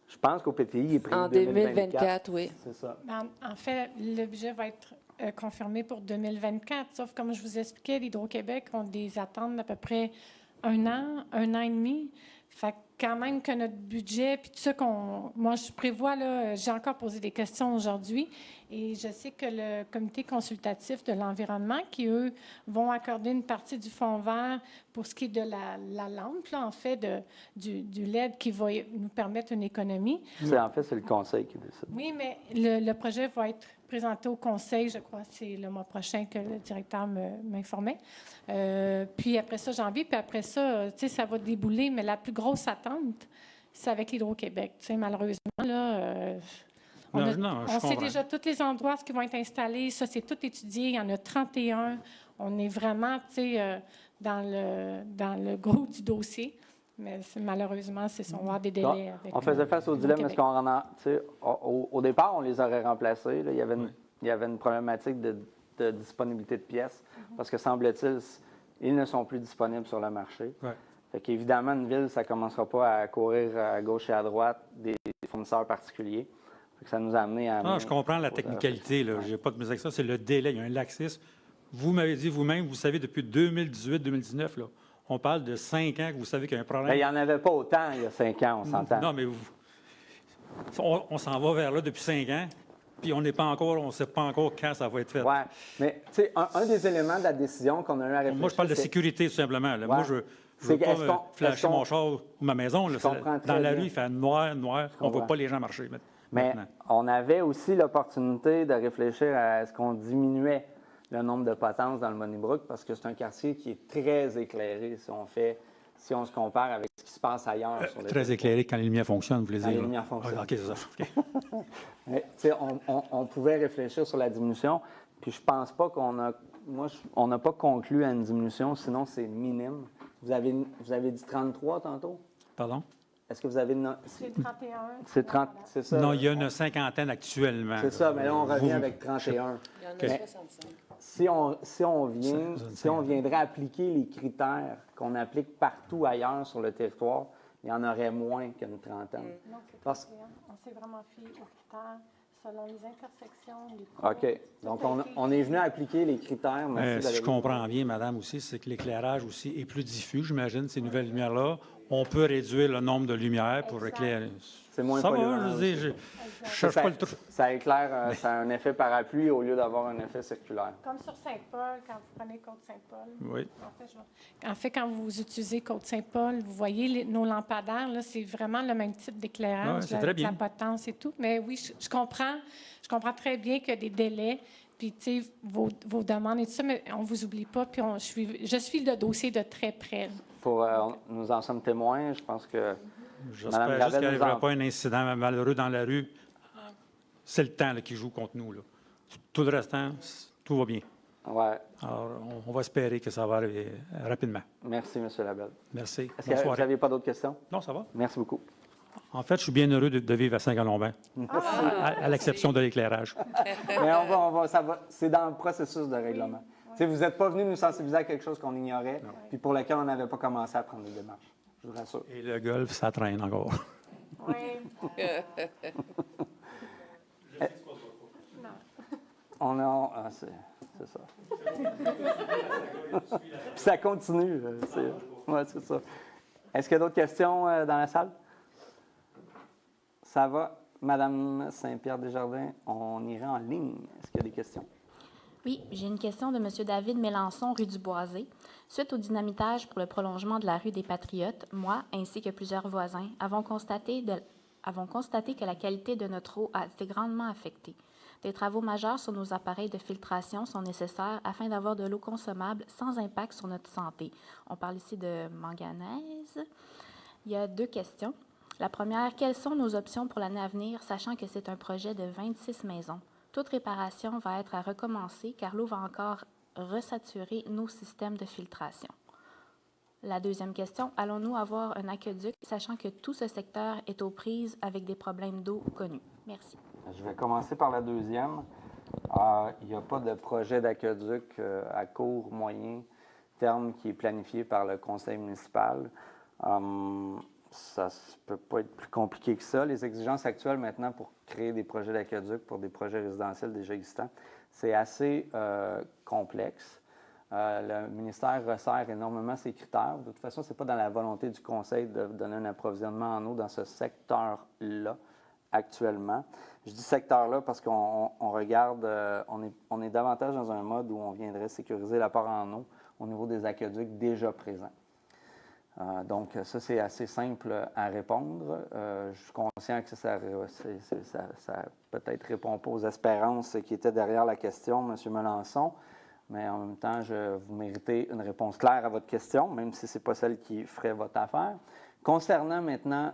Je pense qu'au PTI, il est prévu En 2024, oui. C'est ça. En fait, le budget va être confirmé pour 2024, sauf comme je vous expliquais, l'Hydro-Québec ont des attentes d'à peu près un an et demi. Fait quand même que notre budget, puis tout ça moi, je prévois, là, j'ai encore posé des questions aujourd'hui, et je sais que le comité consultatif de l'environnement, qui, eux, vont accorder une partie du fonds vert pour ce qui est de la lampe, là, en fait, du LED qui va nous permettre une économie. En fait, c'est le Conseil qui décide. Oui, mais le projet va être présenté au Conseil, je crois, c'est le mois prochain que le directeur m'informait. Puis après ça, janvier, puis après ça, tu sais, ça va débouler, mais la plus grosse attente, c'est avec l'Hydro-Québec. Tu sais, malheureusement, là, on sait déjà tous les endroits qui vont être installés. Ça, c'est tout étudié. Il y en a 31. On est vraiment, tu sais, dans le gros du dossier. Mais malheureusement, on va avoir des délais. Avec on faisait face au dilemme, est-ce qu'on au départ, on les aurait remplacés. Là, il y avait une problématique de disponibilité de pièces, parce que, semble-t-il, ils ne sont plus disponibles sur le marché. Ouais. Fait qu'évidemment, une ville, ça ne commencera pas à courir à gauche et à droite des fournisseurs particuliers. Fait que ça nous a amené à... Non, je comprends la technicalité. Je n'ai pas de mise avec ça. C'est le délai. Il y a un laxisme. Vous m'avez dit vous-même, vous savez, depuis 2018-2019, là, on parle de 5 ans que vous savez qu'il y a un problème. Bien, il n'y en avait pas autant il y a 5 ans, on s'entend. Non, mais on s'en va vers là depuis 5 ans, puis on ne sait pas encore quand ça va être fait. Oui, mais tu sais, un des éléments de la décision qu'on a eu à réfléchir... Moi, je parle de sécurité, tout simplement. Là. Ouais. Moi, je ne veux pas flasher mon char ou ma maison. Là, dans la rue, il fait noir. On ne voit pas les gens marcher. Mais on avait aussi l'opportunité de réfléchir à est-ce qu'on diminuait le nombre de potences dans le Bonnie-Brook, parce que c'est un quartier qui est très éclairé si on se compare avec ce qui se passe ailleurs. Sur très éclairé quand les lumières fonctionnent, vous voulez dire? Quand les lumières fonctionnent. OK, c'est ça. Okay. Mais, on pouvait réfléchir sur la diminution, puis je pense pas on n'a pas conclu à une diminution, sinon c'est minime. Vous avez dit 33 tantôt? Pardon? Est-ce que vous avez... C'est 31. C'est 30, c'est ça? Non, il y a une cinquantaine actuellement. C'est ça, mais là, on revient avec 31. Il y en a 65. Si on viendrait appliquer les critères qu'on applique partout ailleurs sur le territoire, il y en aurait moins qu'une trentaine. Non, c'est 31. On s'est vraiment fié aux critères selon les intersections, les points. OK. Donc, on est venu appliquer les critères. Si je comprends bien, madame, aussi, c'est que l'éclairage aussi est plus diffus, j'imagine, ces nouvelles lumières-là. On peut réduire le nombre de lumières pour éclairer. C'est moins polluant. Je cherche pas le truc. Ça éclaire, ça a un effet parapluie au lieu d'avoir un effet circulaire. Comme sur Saint-Paul, quand vous prenez Côte-Saint-Paul. Oui. En fait, quand vous utilisez Côte-Saint-Paul, vous voyez nos lampadaires, là, c'est vraiment le même type d'éclairage, c'est très bien. La potence et tout. Mais oui, je comprends très bien qu'il y a des délais, puis tu sais, vos demandes et tout ça, mais on vous oublie pas, puis je suis le dossier de très près. Nous en sommes témoins, je pense que... J'espère juste qu'il n'y arrivera pas un incident malheureux dans la rue. C'est le temps là, qui joue contre nous. Là. Tout le restant, tout va bien. Ouais. Alors, on va espérer que ça va arriver rapidement. Merci, M. Labelle. Merci. Est-ce que vous n'aviez pas d'autres questions? Non, ça va. Merci beaucoup. En fait, je suis bien heureux de vivre à Saint-Colomban, à l'exception de l'éclairage. Mais c'est dans le processus de règlement. Vous n'êtes pas venu nous sensibiliser à quelque chose qu'on ignorait, puis pour lequel on n'avait pas commencé à prendre des démarches. Je vous rassure. Et le golf, ça traîne encore. Oui. C'est ça. Puis ça continue. C'est ça. Est-ce qu'il y a d'autres questions dans la salle? Ça va. Madame Saint-Pierre-Desjardins, on irait en ligne. Est-ce qu'il y a des questions? Oui, j'ai une question de M. David Mélençon, rue du Boisé. Suite au dynamitage pour le prolongement de la rue des Patriotes, moi, ainsi que plusieurs voisins, avons constaté que la qualité de notre eau a été grandement affectée. Des travaux majeurs sur nos appareils de filtration sont nécessaires afin d'avoir de l'eau consommable sans impact sur notre santé. On parle ici de manganèse. Il y a 2 questions. La première, quelles sont nos options pour l'année à venir, sachant que c'est un projet de 26 maisons? Toute réparation va être à recommencer car l'eau va encore resaturer nos systèmes de filtration. La deuxième question, allons-nous avoir un aqueduc, sachant que tout ce secteur est aux prises avec des problèmes d'eau connus? Merci. Je vais commencer par la deuxième. Il n'y a pas de projet d'aqueduc à court, moyen terme qui est planifié par le conseil municipal. Ça ne peut pas être plus compliqué que ça. Les exigences actuelles maintenant pour créer des projets d'aqueduc pour des projets résidentiels déjà existants, c'est assez complexe. Le ministère resserre énormément ses critères. De toute façon, ce n'est pas dans la volonté du conseil de donner un approvisionnement en eau dans ce secteur-là actuellement. Je dis secteur-là parce qu'on regarde, on est davantage dans un mode où on viendrait sécuriser l'apport en eau au niveau des aqueducs déjà présents. Donc, ça, c'est assez simple à répondre. Je suis conscient que ça peut-être répond pas aux espérances qui étaient derrière la question, M. Mélençon, mais en même temps, vous méritez une réponse claire à votre question, même si ce n'est pas celle qui ferait votre affaire. Concernant maintenant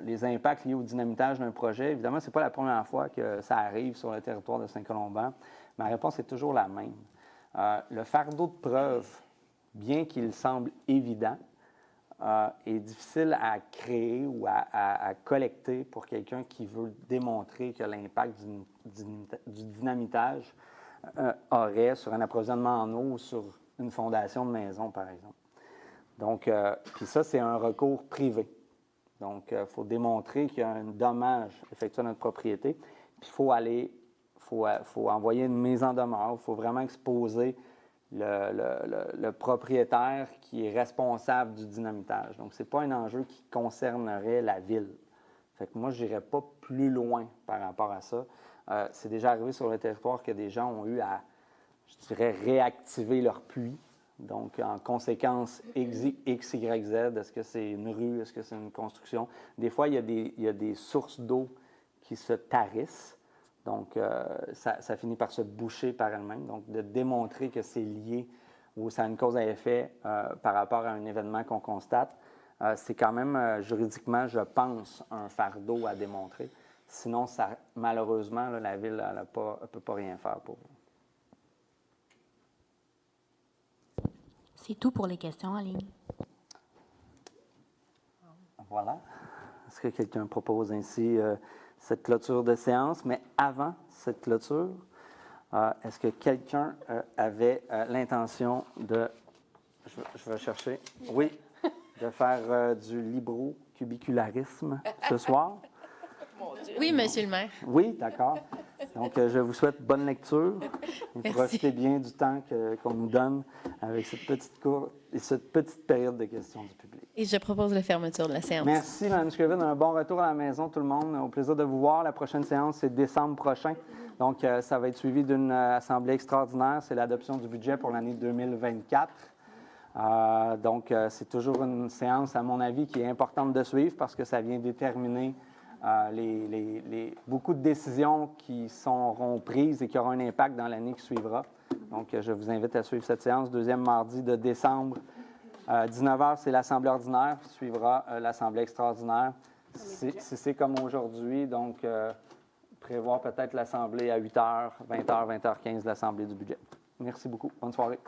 les impacts liés au dynamitage d'un projet, évidemment, ce n'est pas la première fois que ça arrive sur le territoire de Saint-Colomban. Ma réponse est toujours la même. Le fardeau de preuve, bien qu'il semble évident, est difficile à créer ou à collecter pour quelqu'un qui veut démontrer que l'impact du dynamitage aurait sur un approvisionnement en eau ou sur une fondation de maison, par exemple. Donc, puis ça, c'est un recours privé. Donc, il faut démontrer qu'il y a un dommage effectué à notre propriété. Puis, il faut envoyer une mise en demeure. Il faut vraiment exposer le propriétaire qui est responsable du dynamitage. Donc, ce n'est pas un enjeu qui concernerait la ville. Fait que moi, je n'irais pas plus loin par rapport à ça. C'est déjà arrivé sur le territoire que des gens ont eu à, je dirais, réactiver leur puits. Donc, en conséquence, X, Y, Z, est-ce que c'est une rue, est-ce que c'est une construction? Des fois, il y a des sources d'eau qui se tarissent. Donc, ça finit par se boucher par elle-même. Donc, de démontrer que c'est lié ou ça a une cause à effet par rapport à un événement qu'on constate, c'est quand même juridiquement, je pense, un fardeau à démontrer. Sinon, malheureusement, la Ville ne peut pas rien faire pour vous. C'est tout pour les questions en ligne. Voilà. Est-ce que quelqu'un propose ainsi cette clôture de séance? Mais avant cette clôture, est-ce que quelqu'un avait l'intention de... Je vais chercher. Oui, de faire du libro-cubicularisme ce soir? Oui, monsieur le maire. Oui, d'accord. Donc, je vous souhaite bonne lecture. Et profitez bien du temps qu'on nous donne avec cette petite période de questions du public. Et je propose la fermeture de la séance. Merci, Mme Scriven. Un bon retour à la maison, tout le monde. Au plaisir de vous voir. La prochaine séance, c'est décembre prochain. Donc, ça va être suivi d'une assemblée extraordinaire. C'est l'adoption du budget pour l'année 2024. Donc, c'est toujours une séance, à mon avis, qui est importante de suivre parce que ça vient déterminer beaucoup de décisions qui seront prises et qui auront un impact dans l'année qui suivra. Donc, je vous invite à suivre cette séance. Deuxième mardi de décembre, 19h, c'est l'Assemblée ordinaire. Suivra l'Assemblée extraordinaire. Si c'est comme aujourd'hui, donc prévoir peut-être l'Assemblée à 8h, 20h, 20h15, l'Assemblée du budget. Merci beaucoup. Bonne soirée.